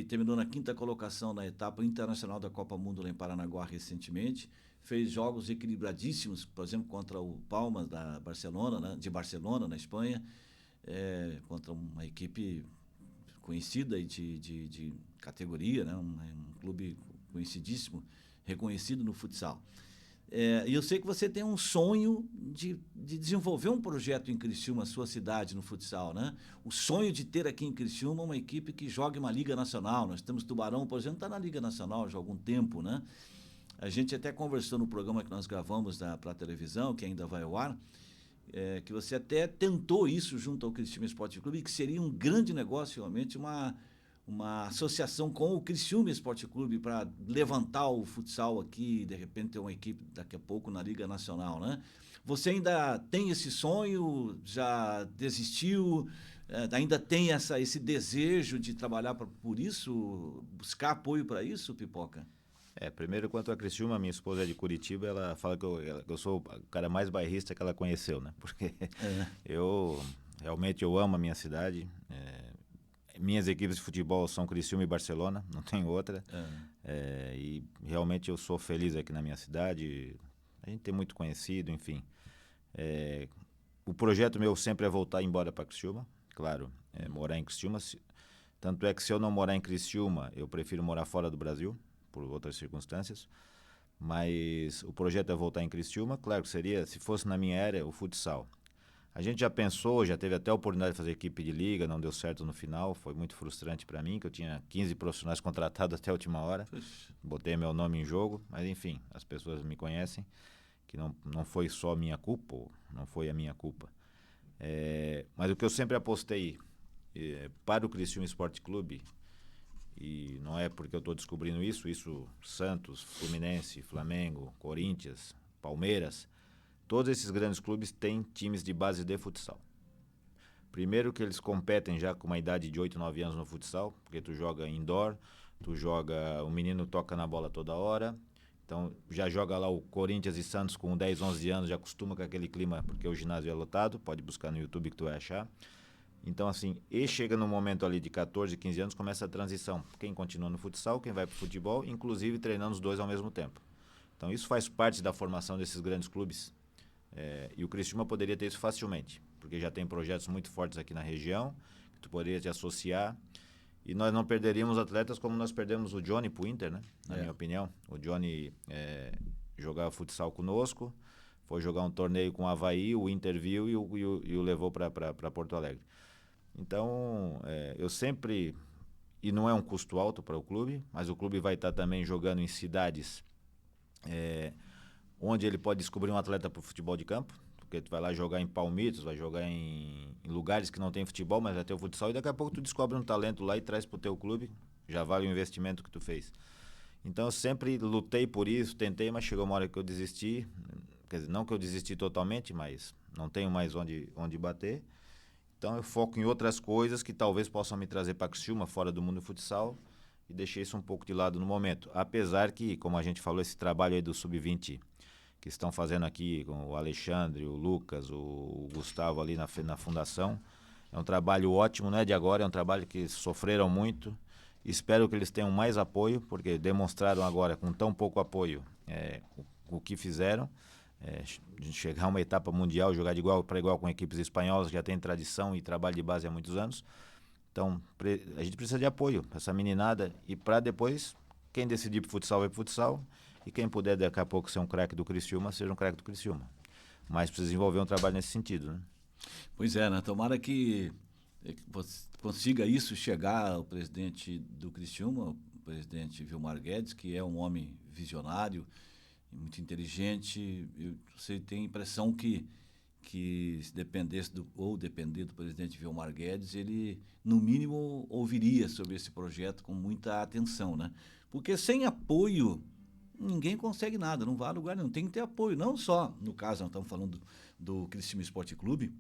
terminou na 5ª colocação na etapa internacional da Copa Mundo lá em Paranaguá recentemente, fez jogos equilibradíssimos, por exemplo, contra o Palmas da Barcelona, né, de Barcelona, na Espanha, contra uma equipe conhecida e de categoria, né, um clube conhecidíssimo, reconhecido no futsal. E eu sei que você tem um sonho de desenvolver um projeto em Criciúma, sua cidade, no futsal, né? O sonho de ter aqui em Criciúma uma equipe que jogue uma Liga Nacional. Nós temos Tubarão, por exemplo, está na Liga Nacional já há algum tempo, né? A gente até conversou no programa que nós gravamos para a televisão, que ainda vai ao ar, que você até tentou isso junto ao Criciúma Esporte Clube, e que seria um grande negócio, realmente, uma associação com o Criciúma Esporte Clube para levantar o futsal aqui e, de repente, ter uma equipe daqui a pouco na Liga Nacional, né? Você ainda tem esse sonho? Já desistiu? Ainda tem esse desejo de trabalhar por isso? Buscar apoio para isso, Pipoca? Primeiro, quanto a Criciúma, minha esposa é de Curitiba, ela fala que eu sou o cara mais bairrista que ela conheceu, né? Porque realmente eu amo a minha cidade. Minhas equipes de futebol são Criciúma e Barcelona, não tem outra. E realmente eu sou feliz aqui na minha cidade. A gente tem muito conhecido, enfim. O projeto meu sempre é voltar embora para Criciúma, claro, morar em Criciúma. Tanto é que se eu não morar em Criciúma, eu prefiro morar fora do Brasil, por outras circunstâncias. Mas o projeto é voltar em Criciúma, claro que seria, se fosse na minha área, o futsal. A gente já pensou, já teve até a oportunidade de fazer equipe de liga, não deu certo no final, foi muito frustrante para mim, que eu tinha 15 profissionais contratados até a última hora. Puxa. Botei meu nome em jogo, mas enfim, as pessoas me conhecem, que não foi só minha culpa, ou não foi a minha culpa. Mas o que eu sempre apostei para o Criciúma Esporte Clube, e não é porque eu estou descobrindo isso Santos, Fluminense, Flamengo, Corinthians, Palmeiras, todos esses grandes clubes têm times de base de futsal. Primeiro que eles competem já com uma idade de 8, 9 anos no futsal, porque tu joga indoor, o menino toca na bola toda hora, então já joga lá o Corinthians e Santos com 10, 11 anos, já acostuma com aquele clima, porque o ginásio é lotado, pode buscar no YouTube que tu vai achar. Então, assim, e chega no momento ali de 14, 15 anos, começa a transição. Quem continua no futsal, quem vai pro futebol, inclusive treinando os dois ao mesmo tempo. Então, isso faz parte da formação desses grandes clubes. E o Criciúma poderia ter isso facilmente, porque já tem projetos muito fortes aqui na região, que tu poderia te associar. E nós não perderíamos atletas como nós perdemos o Johnny pro Inter, né? Na minha opinião. O Johnny jogava futsal conosco, foi jogar um torneio com o Avaí, o Inter viu e o levou para Porto Alegre. Então, eu sempre... E não é um custo alto para o clube, mas o clube vai estar também jogando em cidades onde ele pode descobrir um atleta para o futebol de campo, porque tu vai lá jogar em Palmitos, vai jogar em lugares que não tem futebol, mas vai ter o futsal, e daqui a pouco tu descobre um talento lá e traz para o teu clube, já vale o investimento que tu fez. Então eu sempre lutei por isso, tentei, mas chegou uma hora que eu desisti. Quer dizer, não que eu desisti totalmente, mas não tenho mais onde bater. Então eu foco em outras coisas que talvez possam me trazer para Criciúma, fora do mundo do futsal, e deixei isso um pouco de lado no momento. Apesar que, como a gente falou, esse trabalho aí do Sub-20 que estão fazendo aqui com o Alexandre, o Lucas, o Gustavo ali na fundação, é um trabalho ótimo, não é de agora, é um trabalho que sofreram muito. Espero que eles tenham mais apoio, porque demonstraram agora, com tão pouco apoio, o que fizeram. Chegar a uma etapa mundial, jogar de igual para igual com equipes espanholas que já têm tradição e trabalho de base há muitos anos. Então, a gente precisa de apoio para essa meninada, e para depois, quem decidir pro futsal vai pro futsal, e quem puder daqui a pouco ser um craque do Criciúma, seja um craque do Criciúma. Mas precisa desenvolver um trabalho nesse sentido, né? Pois é, né? Tomara que você consiga isso chegar ao presidente do Criciúma, o presidente Vilmar Guedes, que é um homem visionário, muito inteligente. Você tem a impressão que se dependesse depender do presidente Vilmar Guedes, ele, no mínimo, ouviria sobre esse projeto com muita atenção, né? Porque sem apoio, ninguém consegue nada, não vai a lugar nenhum. Tem que ter apoio, não só, no caso, nós estamos falando do Criciúma Esporte Clube,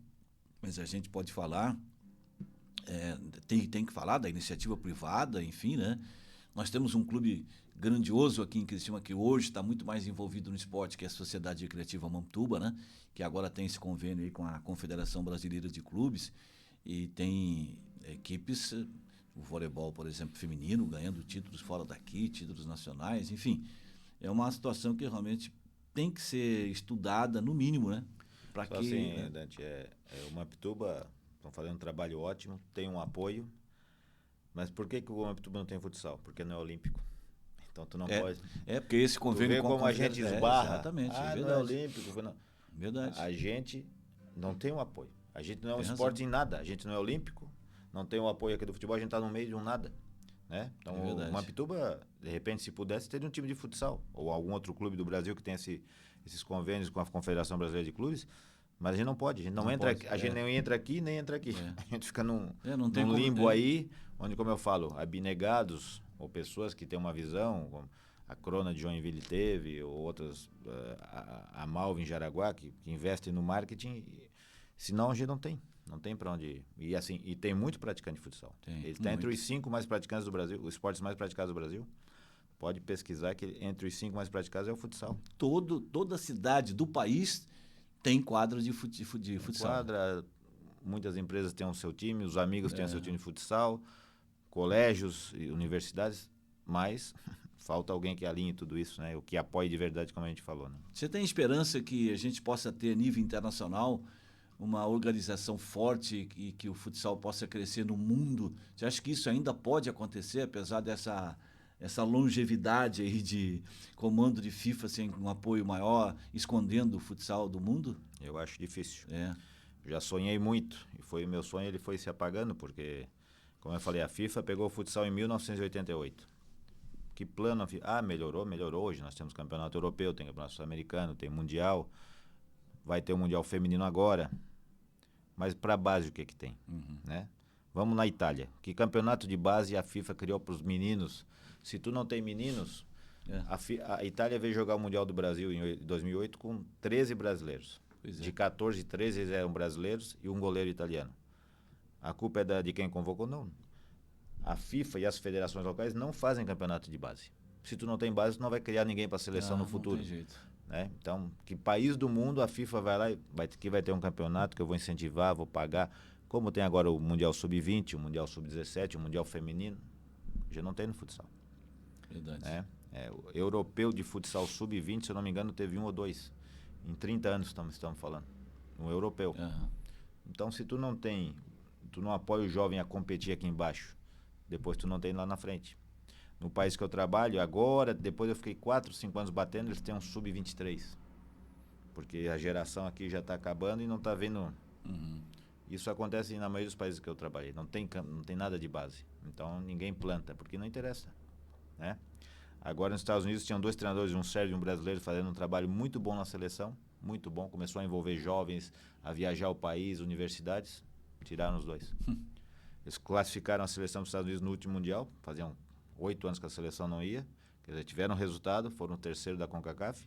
mas a gente pode falar, tem que falar da iniciativa privada, enfim, né? Nós temos um clube grandioso aqui em Criciúma que hoje está muito mais envolvido no esporte, que é a Sociedade Recreativa Mamptuba, né? Que agora tem esse convênio aí com a Confederação Brasileira de Clubes, e tem equipes, o voleibol, por exemplo, feminino, ganhando títulos fora daqui, títulos nacionais, enfim. É uma situação que realmente tem que ser estudada, no mínimo, né? Para que, assim, Dante, o Mamptuba estão fazendo um trabalho ótimo, tem um apoio, mas por que o Mamptuba não tem futsal? Porque não é olímpico. Então tu não pode... porque esse convênio tu vê como a gente esbarra. Exatamente, é verdade. Não é olímpico. Não. Verdade. A gente não tem um apoio. A gente não é um Tem esporte razão. em nada. A gente não é olímpico, não tem um apoio aqui do futebol, a gente está no meio de um nada. Né? Então o Mamptuba, de repente, se pudesse, teria um time de futsal, ou algum outro clube do Brasil que tem esses convênios com a Confederação Brasileira de Clubes, mas a gente não pode, a gente não entra, pode, a gente nem entra aqui, nem entra aqui. A gente fica num limbo aí, onde, como eu falo, abnegados, ou pessoas que têm uma visão, como a Crona de Joinville teve, ou outras, a Malva em Jaraguá, que investe no marketing, senão a gente não tem para onde ir. E assim, e tem muito praticante de futsal. Ele está entre os 5 mais praticantes do Brasil, os esportes mais praticados do Brasil. Pode pesquisar que entre os 5 mais praticados é o futsal. Toda cidade do país tem quadra de futsal. Muitas empresas têm o seu time, os amigos têm o seu time de futsal, colégios e universidades, mas falta alguém que alinhe tudo isso, né? O que apoie de verdade, como a gente falou. Né? Você tem esperança que a gente possa ter, a nível internacional, uma organização forte e que o futsal possa crescer no mundo? Você acha que isso ainda pode acontecer, apesar dessa longevidade aí de comando de FIFA sem um apoio maior, escondendo o futsal do mundo? Eu acho difícil. Já sonhei muito, e foi o meu sonho, ele foi se apagando, porque, como eu falei, a FIFA pegou o futsal em 1988. Que plano? Melhorou hoje, nós temos campeonato europeu, tem campeonato sul-americano, tem mundial, vai ter o mundial feminino agora, mas para a base o que tem? Né? Vamos na Itália, que campeonato de base a FIFA criou para os meninos? Se tu não tem meninos, a Itália veio jogar o Mundial do Brasil em 2008 com 13 brasileiros. De 14, 13 eram brasileiros e um goleiro italiano. A culpa é de quem convocou? Não. A FIFA e as federações locais não fazem campeonato de base. Se tu não tem base, tu não vai criar ninguém para a seleção no futuro. Não tem jeito. Né? Então, que país do mundo a FIFA vai lá e vai ter um campeonato que eu vou incentivar, vou pagar, como tem agora o Mundial Sub-20, o Mundial Sub-17, o Mundial Feminino, já não tem no futsal. Verdade. O europeu de futsal Sub-20, se eu não me engano, teve 1 ou 2. Em 30 anos estamos falando. Um europeu. Então, se tu não apoia o jovem a competir aqui embaixo, depois tu não tem lá na frente. No país que eu trabalho, agora, depois eu fiquei 4, 5 anos batendo, eles têm um Sub-23. porque a geração aqui já está acabando e não está vendo. Isso acontece na maioria dos países que eu trabalhei. Não tem nada de base. Então ninguém planta, porque não interessa, né? Agora nos Estados Unidos tinham 2 treinadores, um sérvio e um brasileiro, fazendo um trabalho muito bom na seleção, muito bom. Começou a envolver jovens, a viajar o país, universidades, tiraram os 2. Eles classificaram a seleção dos Estados Unidos no último Mundial, faziam 8 anos que a seleção não ia, quer dizer, tiveram resultado, foram o terceiro da CONCACAF.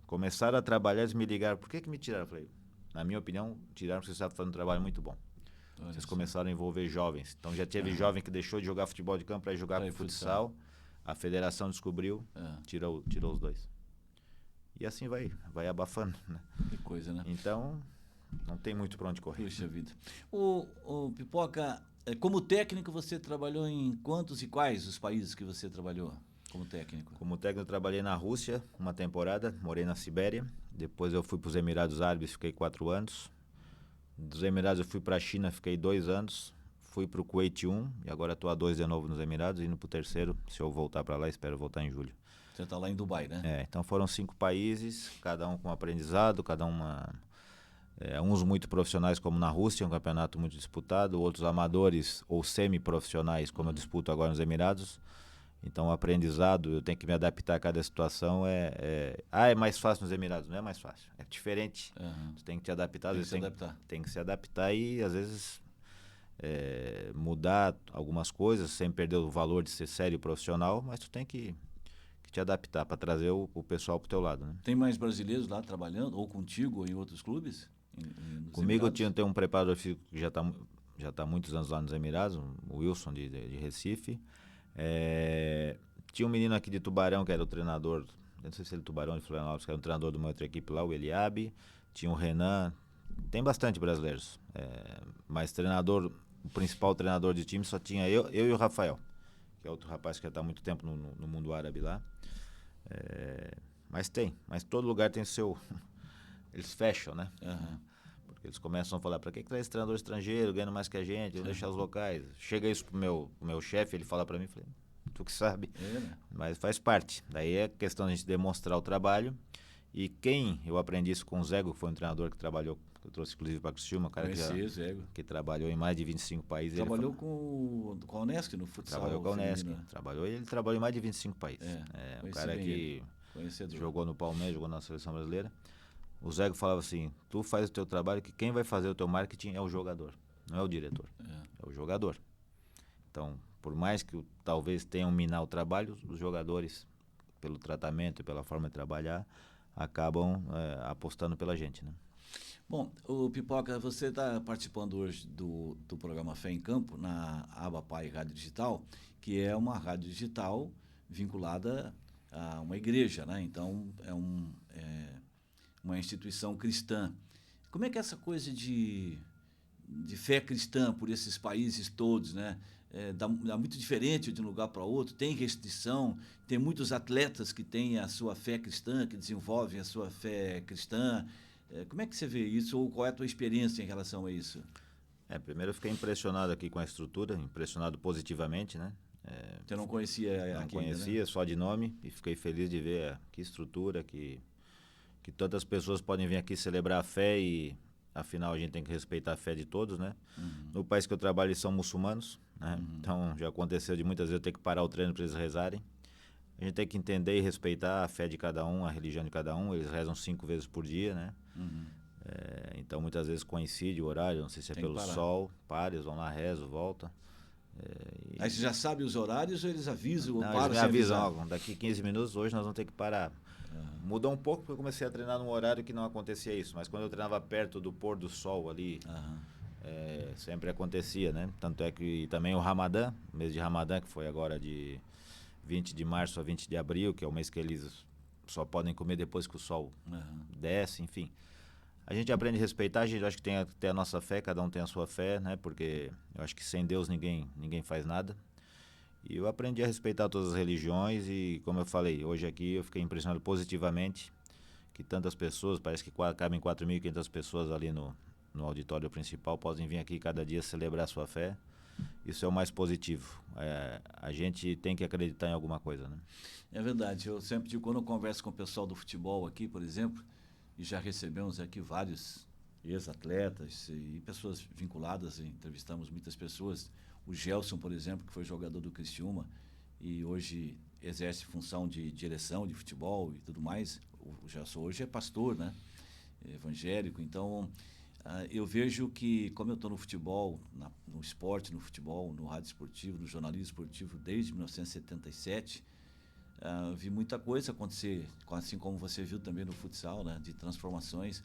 Começaram a trabalhar, eles me ligaram, por que me tiraram? Eu falei, na minha opinião, tiraram porque vocês estavam fazendo um trabalho muito bom. Vocês começaram a envolver jovens. Então já teve jovem que deixou de jogar futebol de campo para jogar futsal. A federação descobriu, tirou os 2. E assim vai abafando, né? Que coisa, né? Então, não tem muito para onde correr. Puxa vida. O Pipoca, como técnico, você trabalhou em quantos e quais os países que você trabalhou como técnico? Como técnico, eu trabalhei na Rússia uma temporada, morei na Sibéria. Depois eu fui para os Emirados Árabes, fiquei 4 anos. Dos Emirados eu fui para a China, fiquei 2 anos. Fui para o Kuwait 1 e agora estou há 2 de novo nos Emirados, indo para o terceiro. Se eu voltar para lá, espero voltar em julho. Você está lá em Dubai, né? Então foram 5 países, cada um com aprendizado, cada uma... uns muito profissionais, como na Rússia, um campeonato muito disputado, outros amadores ou semi-profissionais, como eu disputo agora nos Emirados. Então o aprendizado, eu tenho que me adaptar a cada situação. É mais fácil nos Emirados, não é mais fácil, é diferente. Você tem que te adaptar, às vezes tem que se adaptar e às vezes mudar algumas coisas sem perder o valor de ser sério profissional, mas tu tem que te adaptar para trazer o pessoal pro teu lado, né? Tem mais brasileiros lá trabalhando, ou contigo, ou em outros clubes? Comigo tem um preparador físico que já tá há muitos anos lá nos Emirados, o Wilson de Recife. Tinha um menino aqui de Tubarão que era o treinador, não sei se ele é Tubarão de Florianópolis, que era o treinador de uma outra equipe lá, o Eliabe. Tinha o Renan, tem bastante brasileiros, mas o principal treinador de time só tinha eu e o Rafael, que é outro rapaz que já está há muito tempo no mundo árabe lá. Mas todo lugar tem seu... Eles fecham, né? Porque eles começam a falar, para que traz esse treinador estrangeiro, ganhando mais que a gente, vamos deixar os locais. Chega isso pro meu chefe, ele fala para mim, falei, tu que sabe. Né? Mas faz parte. Daí é questão de a gente demonstrar o trabalho. E eu aprendi isso com o Zego, que foi um treinador que trabalhou, que eu trouxe inclusive para Criciúma, um cara que trabalhou em mais de 25 países. Trabalhou com a Unesc no futsal. Trabalhou com a Unesc. Ele trabalhou em mais de 25 países. Um cara que jogou no Palmeiras, jogou na seleção brasileira. O Zego falava assim, tu faz o teu trabalho, que quem vai fazer o teu marketing é o jogador, não é o diretor, é o jogador. Então, por mais que talvez tenham minar o trabalho, os jogadores, pelo tratamento e pela forma de trabalhar, acabam apostando pela gente, né? Bom, o Pipoca, você está participando hoje do programa Fé em Campo, na aba Pai Rádio Digital, que é uma rádio digital vinculada a uma igreja, né? Então, uma instituição cristã. Como é que é essa coisa de fé cristã por esses países todos, né? Dá muito diferente de um lugar para outro, tem restrição, tem muitos atletas que têm a sua fé cristã, que desenvolvem a sua fé cristã. Como é que você vê isso, ou qual é a tua experiência em relação a isso? Primeiro eu fiquei impressionado aqui com a estrutura, impressionado positivamente, né? Você não conhecia Não aqui conhecia, ainda, né? só de nome, e fiquei feliz de ver que estrutura, que tantas pessoas podem vir aqui celebrar a fé e, afinal, a gente tem que respeitar a fé de todos, né? No país que eu trabalho, eles são muçulmanos, né? Então, já aconteceu de muitas vezes eu ter que parar o treino para eles rezarem. A gente tem que entender e respeitar a fé de cada um, a religião de cada um. Eles rezam 5 vezes por dia, né? Então, muitas vezes coincide o horário, não sei se é pelo sol, eles vão lá, rezam, voltam. Aí você já sabe os horários ou eles avisam? Não, eles me avisam, daqui 15 minutos, hoje nós vamos ter que parar. Mudou um pouco porque eu comecei a treinar num horário que não acontecia isso, mas quando eu treinava perto do pôr do sol ali, sempre acontecia, né? Tanto é que também o Ramadã, mês de Ramadã, que foi agora de 20 de março a 20 de abril, que é o mês que eles só podem comer depois que o sol desce, enfim. A gente aprende a respeitar, a gente acho que tem que ter a nossa fé, cada um tem a sua fé, né? Porque eu acho que sem Deus ninguém faz nada. E eu aprendi a respeitar todas as religiões e, como eu falei, hoje aqui eu fiquei impressionado positivamente que tantas pessoas, parece que cabem 4.500 pessoas ali no auditório principal, podem vir aqui cada dia celebrar a sua fé. Isso é o mais positivo. A gente tem que acreditar em alguma coisa, né? É verdade. Eu sempre digo, quando eu converso com o pessoal do futebol aqui, por exemplo, e já recebemos aqui vários ex-atletas e pessoas vinculadas, entrevistamos muitas pessoas. O Gelson, por exemplo, que foi jogador do Criciúma e hoje exerce função de direção de futebol e tudo mais. O Gelson hoje é pastor, né? Evangélico. Então, eu vejo que, como eu estou no futebol, no esporte, no futebol, no rádio esportivo, no jornalismo esportivo desde 1977, vi muita coisa acontecer, assim como você viu também no futsal, né? De transformações.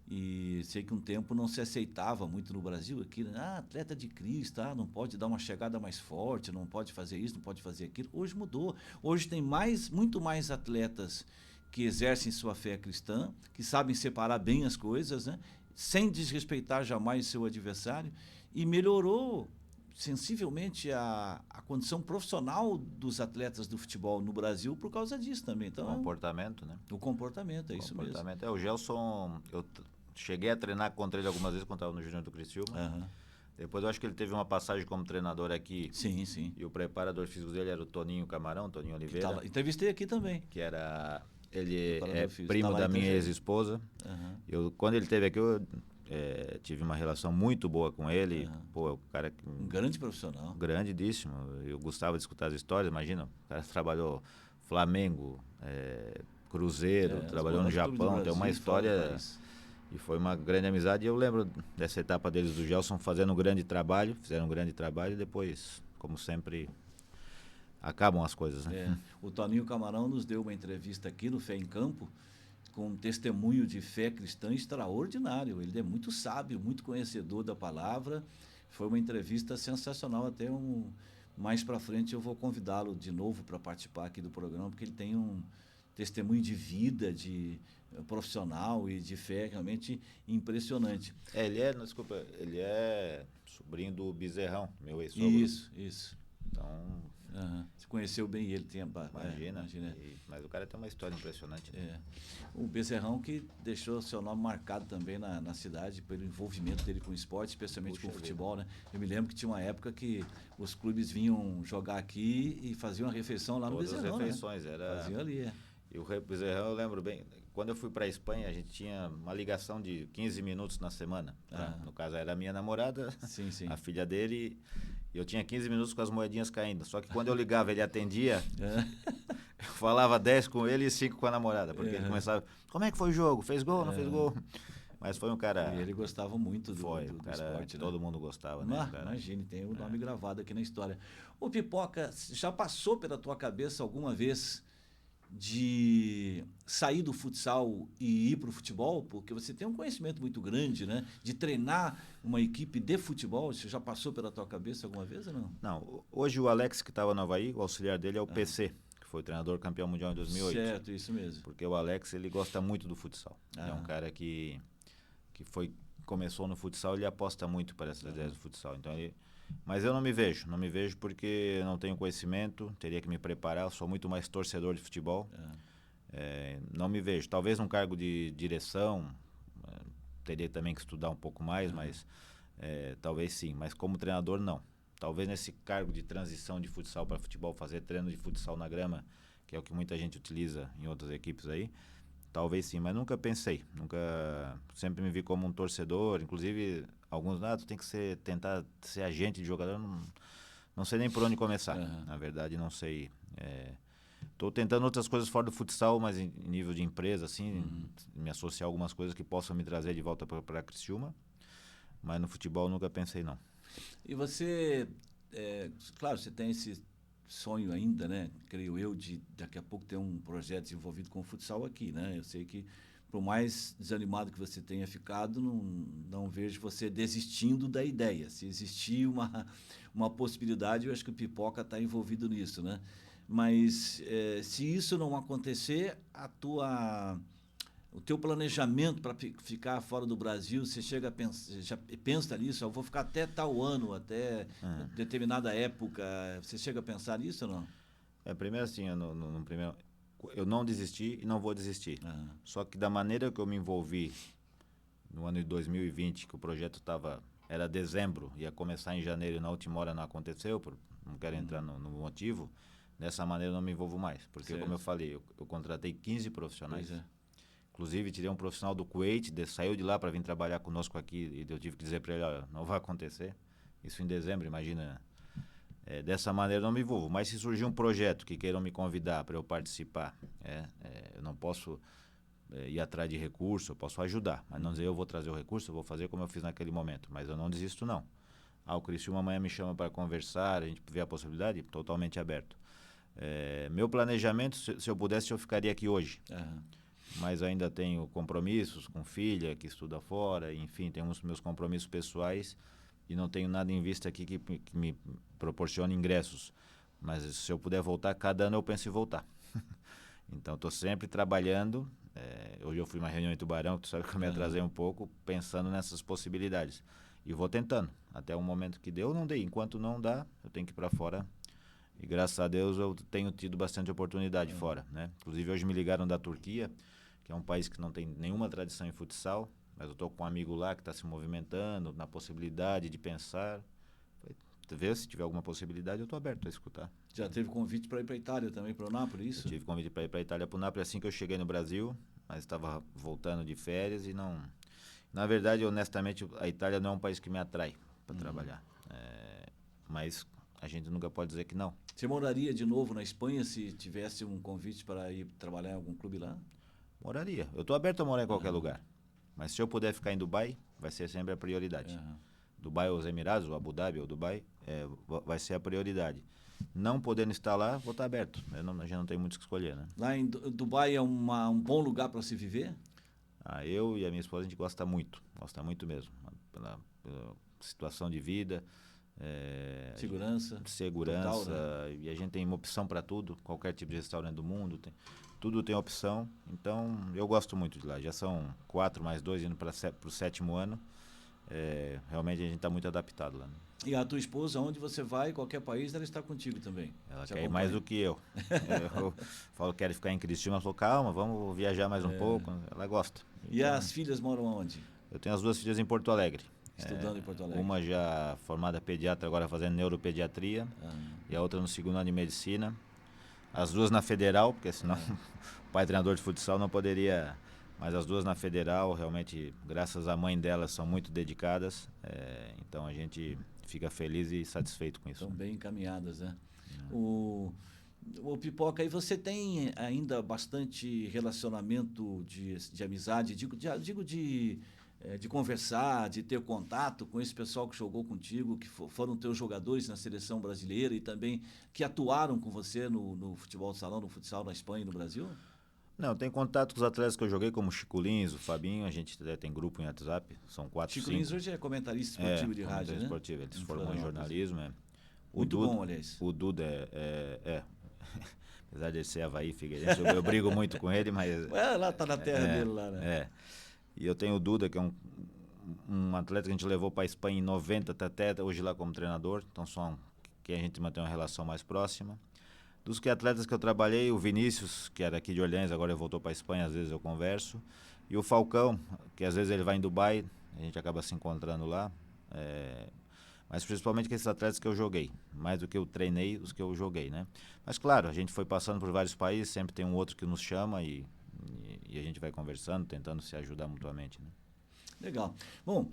E sei que um tempo não se aceitava muito no Brasil aqui, né? Atleta de Cristo, não pode dar uma chegada mais forte, não pode fazer isso, não pode fazer aquilo. Hoje mudou. Hoje tem muito mais atletas que exercem sua fé cristã, que sabem separar bem as coisas, né? Sem desrespeitar jamais seu adversário, e melhorou sensivelmente a condição profissional dos atletas do futebol no Brasil por causa disso também. Então, o comportamento, né? O comportamento, é isso mesmo. O Gelson, eu cheguei a treinar contra ele algumas vezes quando estava no Júnior do Criciúma. Uhum. Depois eu acho que ele teve uma passagem como treinador aqui. Sim, sim. E o preparador físico dele era o Toninho Camarão, Toninho Oliveira. Entrevistei aqui também. Que era... Ele é físico. Primo da minha ex-esposa. Uhum. Quando ele esteve aqui, eu tive uma relação muito boa com ele. Uhum. Pô, o cara... Um grande profissional. Grandíssimo. Eu gostava de escutar as histórias. Imagina, o cara trabalhou Flamengo, Cruzeiro, trabalhou no Japão. Tem uma história... E foi uma grande amizade. E eu lembro dessa etapa deles do Gelson fazendo um grande trabalho. Fizeram um grande trabalho e depois, como sempre... acabam as coisas, né? O Toninho Camarão nos deu uma entrevista aqui no Fé em Campo com um testemunho de fé cristã extraordinário. Ele é muito sábio, muito conhecedor da palavra. Foi uma entrevista sensacional. Até mais para frente eu vou convidá-lo de novo para participar aqui do programa, porque ele tem um testemunho de vida, de profissional e de fé realmente impressionante. Ele é sobrinho do Bezerrão, meu ex-sogro. Isso. Então... Você conheceu bem ele, imagina. Mas o cara tem uma história impressionante. Né? O Bezerrão que deixou seu nome marcado também na cidade pelo envolvimento dele com o esporte, especialmente com o futebol, né? Eu me lembro que tinha uma época que os clubes vinham jogar aqui e faziam uma refeição lá no Bezerrão. Todas as refeições, né? Faziam ali. E o Bezerrão, eu lembro bem, quando eu fui para a Espanha, a gente tinha uma ligação de 15 minutos na semana. Né? No caso, era a minha namorada, sim. A filha dele... E eu tinha 15 minutos com as moedinhas caindo. Só que quando eu ligava, ele atendia. Eu falava 10 com ele e 5 com a namorada. Porque ele começava, como é que foi o jogo? Fez gol, não fez gol? Mas foi um cara... E ele gostava muito do esporte. Todo mundo gostava, né? Imagine, tem o nome gravado aqui na história. Ô Pipoca, já passou pela tua cabeça alguma vez de sair do futsal e ir para o futebol? Porque você tem um conhecimento muito grande, né? De treinar uma equipe de futebol. Você já passou pela tua cabeça alguma vez ou não? Não. Hoje o Alex, que estava no Avaí, o auxiliar dele é o PC, que foi treinador campeão mundial em 2008. Certo, isso mesmo. Porque o Alex, ele gosta muito do futsal. É um cara que começou no futsal, ele aposta muito para essas ideias do futsal. Então mas eu não me vejo porque eu não tenho conhecimento, teria que me preparar, eu sou muito mais torcedor de futebol. Não me vejo. Talvez num cargo de direção, teria também que estudar um pouco mais, mas talvez sim. Mas como treinador, não. Talvez nesse cargo de transição de futsal para futebol, fazer treino de futsal na grama, que é o que muita gente utiliza em outras equipes aí, talvez sim, mas nunca pensei. Sempre me vi como um torcedor, inclusive... Alguns, tu tem que tentar ser agente de jogador, não sei nem por onde começar. Na verdade, não sei. Estou tentando outras coisas fora do futsal, mas em nível de empresa, assim, me associar a algumas coisas que possam me trazer de volta para Criciúma. Mas no futebol nunca pensei, não. E você, claro, você tem esse sonho ainda, né? Creio eu, de daqui a pouco ter um projeto desenvolvido com o futsal aqui, né? Eu sei que por mais desanimado que você tenha ficado, não vejo você desistindo da ideia. Se existir uma possibilidade, eu acho que o Pipoca está envolvido nisso, né? Mas se isso não acontecer, o teu planejamento para ficar fora do Brasil, você chega a pensar, já pensa nisso? Eu vou ficar até tal ano, até determinada época. Você chega a pensar nisso ou não? Primeiro assim, eu não desisti e não vou desistir. Só que da maneira que eu me envolvi no ano de 2020, que o projeto era dezembro, ia começar em janeiro e na última hora não aconteceu, não quero entrar no motivo, dessa maneira eu não me envolvo mais. Porque, como eu falei, eu contratei 15 profissionais. Inclusive, tirei um profissional do Kuwait, saiu de lá para vir trabalhar conosco aqui, e eu tive que dizer para ele, olha, não vai acontecer. Isso em dezembro, imagina. Dessa maneira eu não me envolvo. Mas se surgir um projeto que queiram me convidar para eu participar, eu não posso ir atrás de recurso, eu posso ajudar. Mas não dizer eu vou trazer o recurso, eu vou fazer como eu fiz naquele momento. Mas eu não desisto, não. O Criciúma amanhã me chama para conversar, a gente vê a possibilidade, totalmente aberto. Meu planejamento, se eu pudesse, eu ficaria aqui hoje. Uhum. Mas ainda tenho compromissos com filha que estuda fora, enfim, tenho os meus compromissos pessoais e não tenho nada em vista aqui que me proporcione ingressos. Mas se eu puder voltar, cada ano eu penso em voltar. Então estou sempre trabalhando. Hoje eu fui uma reunião em Tubarão, que tu sabe que eu me atrasei um pouco, pensando nessas possibilidades. E vou tentando. Até o momento que deu, não dei. Enquanto não dá, eu tenho que ir para fora. E graças a Deus eu tenho tido bastante oportunidade fora, né? Inclusive hoje me ligaram da Turquia, que é um país que não tem nenhuma tradição em futsal, mas eu estou com um amigo lá que está se movimentando na possibilidade de pensar. Vê se tiver alguma possibilidade, eu estou aberto a escutar. Já teve convite para ir para a Itália também, para o Napoli, isso? Eu tive convite para ir para a Itália, para o Napoli, assim que eu cheguei no Brasil, mas estava voltando de férias e não... Na verdade, honestamente, a Itália não é um país que me atrai para trabalhar. Mas a gente nunca pode dizer que não. Você moraria de novo na Espanha se tivesse um convite para ir trabalhar em algum clube lá? Moraria. Eu estou aberto a morar em qualquer lugar. Mas se eu puder ficar em Dubai, vai ser sempre a prioridade. Dubai ou os Emirados, ou Abu Dhabi ou Dubai, vai ser a prioridade. Não podendo estar lá, vou estar aberto. A gente não tem muito o que escolher, né? Lá em Dubai é um bom lugar para se viver? Eu e a minha esposa, a gente gosta muito mesmo. Pela situação de vida. Segurança. Segurança. Total, né? E a gente tem uma opção para tudo. Qualquer tipo de restaurante do mundo. Tudo tem opção. Então, eu gosto muito de lá. Já são 4 mais 2 indo para o 7º ano. Realmente a gente está muito adaptado lá, né? E a tua esposa, onde você vai, qualquer país, ela está contigo também? Ela quer ir mais do que eu. Eu falo que quero ficar em Criciúma, ela falou, calma, vamos viajar mais um pouco. Ela gosta. E então, as filhas moram onde? Eu tenho as 2 filhas em Porto Alegre. Estudando em Porto Alegre. Uma já formada pediatra, agora fazendo neuropediatria. E a outra no 2º ano de medicina. As 2 na federal, porque senão o pai treinador de futsal não poderia... Mas as 2 na federal, realmente, graças à mãe delas, são muito dedicadas. Então a gente fica feliz e satisfeito com isso. Estão bem encaminhadas, né? O Pipoca, aí você tem ainda bastante relacionamento de amizade, digo de conversar, de ter contato com esse pessoal que jogou contigo, que foram teus jogadores na seleção brasileira e também que atuaram com você no futebol de salão, no futsal na Espanha e no Brasil? Não, tem contato com os atletas que eu joguei, como o Chico Lins, o Fabinho, a gente tem grupo em WhatsApp, são 4, Chico 5. Lins hoje é comentarista esportivo de rádio, né? Esportivo, ele se formou em jornalismo. Muito bom, aliás. O Duda apesar de ele ser Avaí, Figueirense, eu brigo muito com ele, mas... Lá tá na terra dele, lá, né? E eu tenho o Duda, que é um atleta que a gente levou para a Espanha em 90, até hoje lá como treinador, então são quem a gente mantém uma relação mais próxima. Dos atletas que eu trabalhei, o Vinícius, que era aqui de Orleans, agora ele voltou para a Espanha, às vezes eu converso. E o Falcão, que às vezes ele vai em Dubai, a gente acaba se encontrando lá. Mas principalmente com esses atletas que eu joguei, mais do que eu treinei, os que eu joguei, né? Mas claro, a gente foi passando por vários países, sempre tem um outro que nos chama e a gente vai conversando, tentando se ajudar mutuamente, né? Legal. Bom,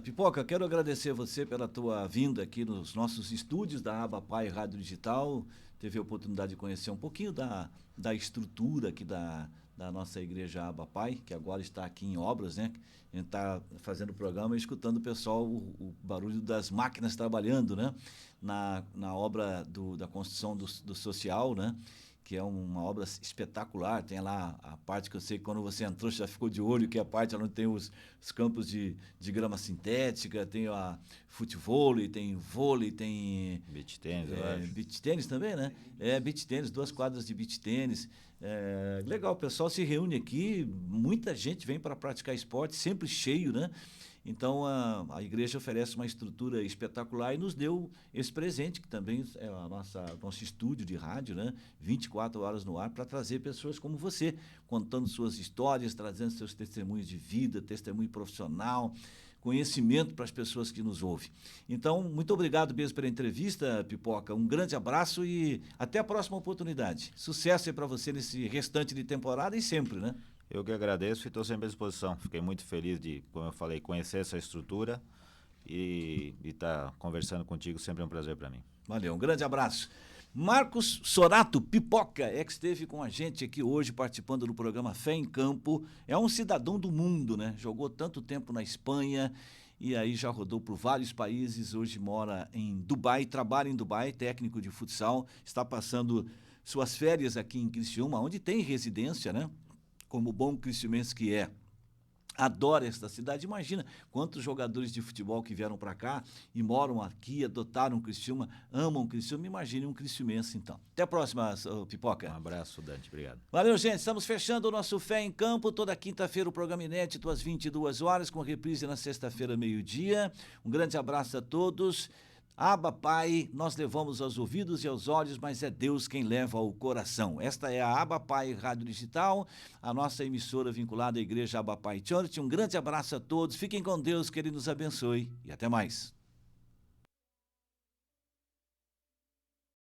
Pipoca, quero agradecer você pela tua vinda aqui nos nossos estúdios da ABAPAI Rádio Digital. Teve a oportunidade de conhecer um pouquinho da estrutura aqui da nossa igreja ABAPAI, que agora está aqui em obras, né? A gente está fazendo o programa e escutando o pessoal, o barulho das máquinas trabalhando, né? Na obra da construção do social, né? Que é uma obra espetacular. Tem lá a parte que eu sei que quando você entrou você já ficou de olho, que é a parte onde tem os campos de grama sintética, tem a futevôlei, tem vôlei, tem... Beach tênis, eu acho. Beach tênis também, né? Beach tênis, 2 quadras de beach tênis. Legal, o pessoal se reúne aqui, muita gente vem para praticar esporte, sempre cheio, né? Então, a igreja oferece uma estrutura espetacular e nos deu esse presente, que também é nosso estúdio de rádio, né? 24 horas no ar, para trazer pessoas como você, contando suas histórias, trazendo seus testemunhos de vida, testemunho profissional, conhecimento para as pessoas que nos ouvem. Então, muito obrigado mesmo pela entrevista, Pipoca. Um grande abraço e até a próxima oportunidade. Sucesso aí para você nesse restante de temporada e sempre, né? Eu que agradeço e estou sempre à disposição. Fiquei muito feliz de, como eu falei, conhecer essa estrutura e estar conversando contigo. Sempre é um prazer para mim. Valeu, um grande abraço. Marcos Sorato Pipoca, que esteve com a gente aqui hoje participando do programa Fé em Campo. É um cidadão do mundo, né? Jogou tanto tempo na Espanha e aí já rodou por vários países. Hoje mora em Dubai, trabalha em Dubai, técnico de futsal. Está passando suas férias aqui em Criciúma, onde tem residência, né? Como bom criciumense que é. Adora esta cidade. Imagina quantos jogadores de futebol que vieram para cá e moram aqui, adotaram Criciúma, amam Criciúma. Imagine um criciumense, então. Até a próxima, Pipoca. Um abraço, Dante. Obrigado. Valeu, gente. Estamos fechando o nosso Fé em Campo. Toda quinta-feira o programa inédito às 22 horas, com reprise na sexta-feira, meio-dia. Um grande abraço a todos. Abba, Pai, nós levamos aos ouvidos e aos olhos, mas é Deus quem leva ao coração. Esta é a Abba Pai Rádio Digital, a nossa emissora vinculada à Igreja Abba Pai Church. Um grande abraço a todos, fiquem com Deus, que Ele nos abençoe e até mais.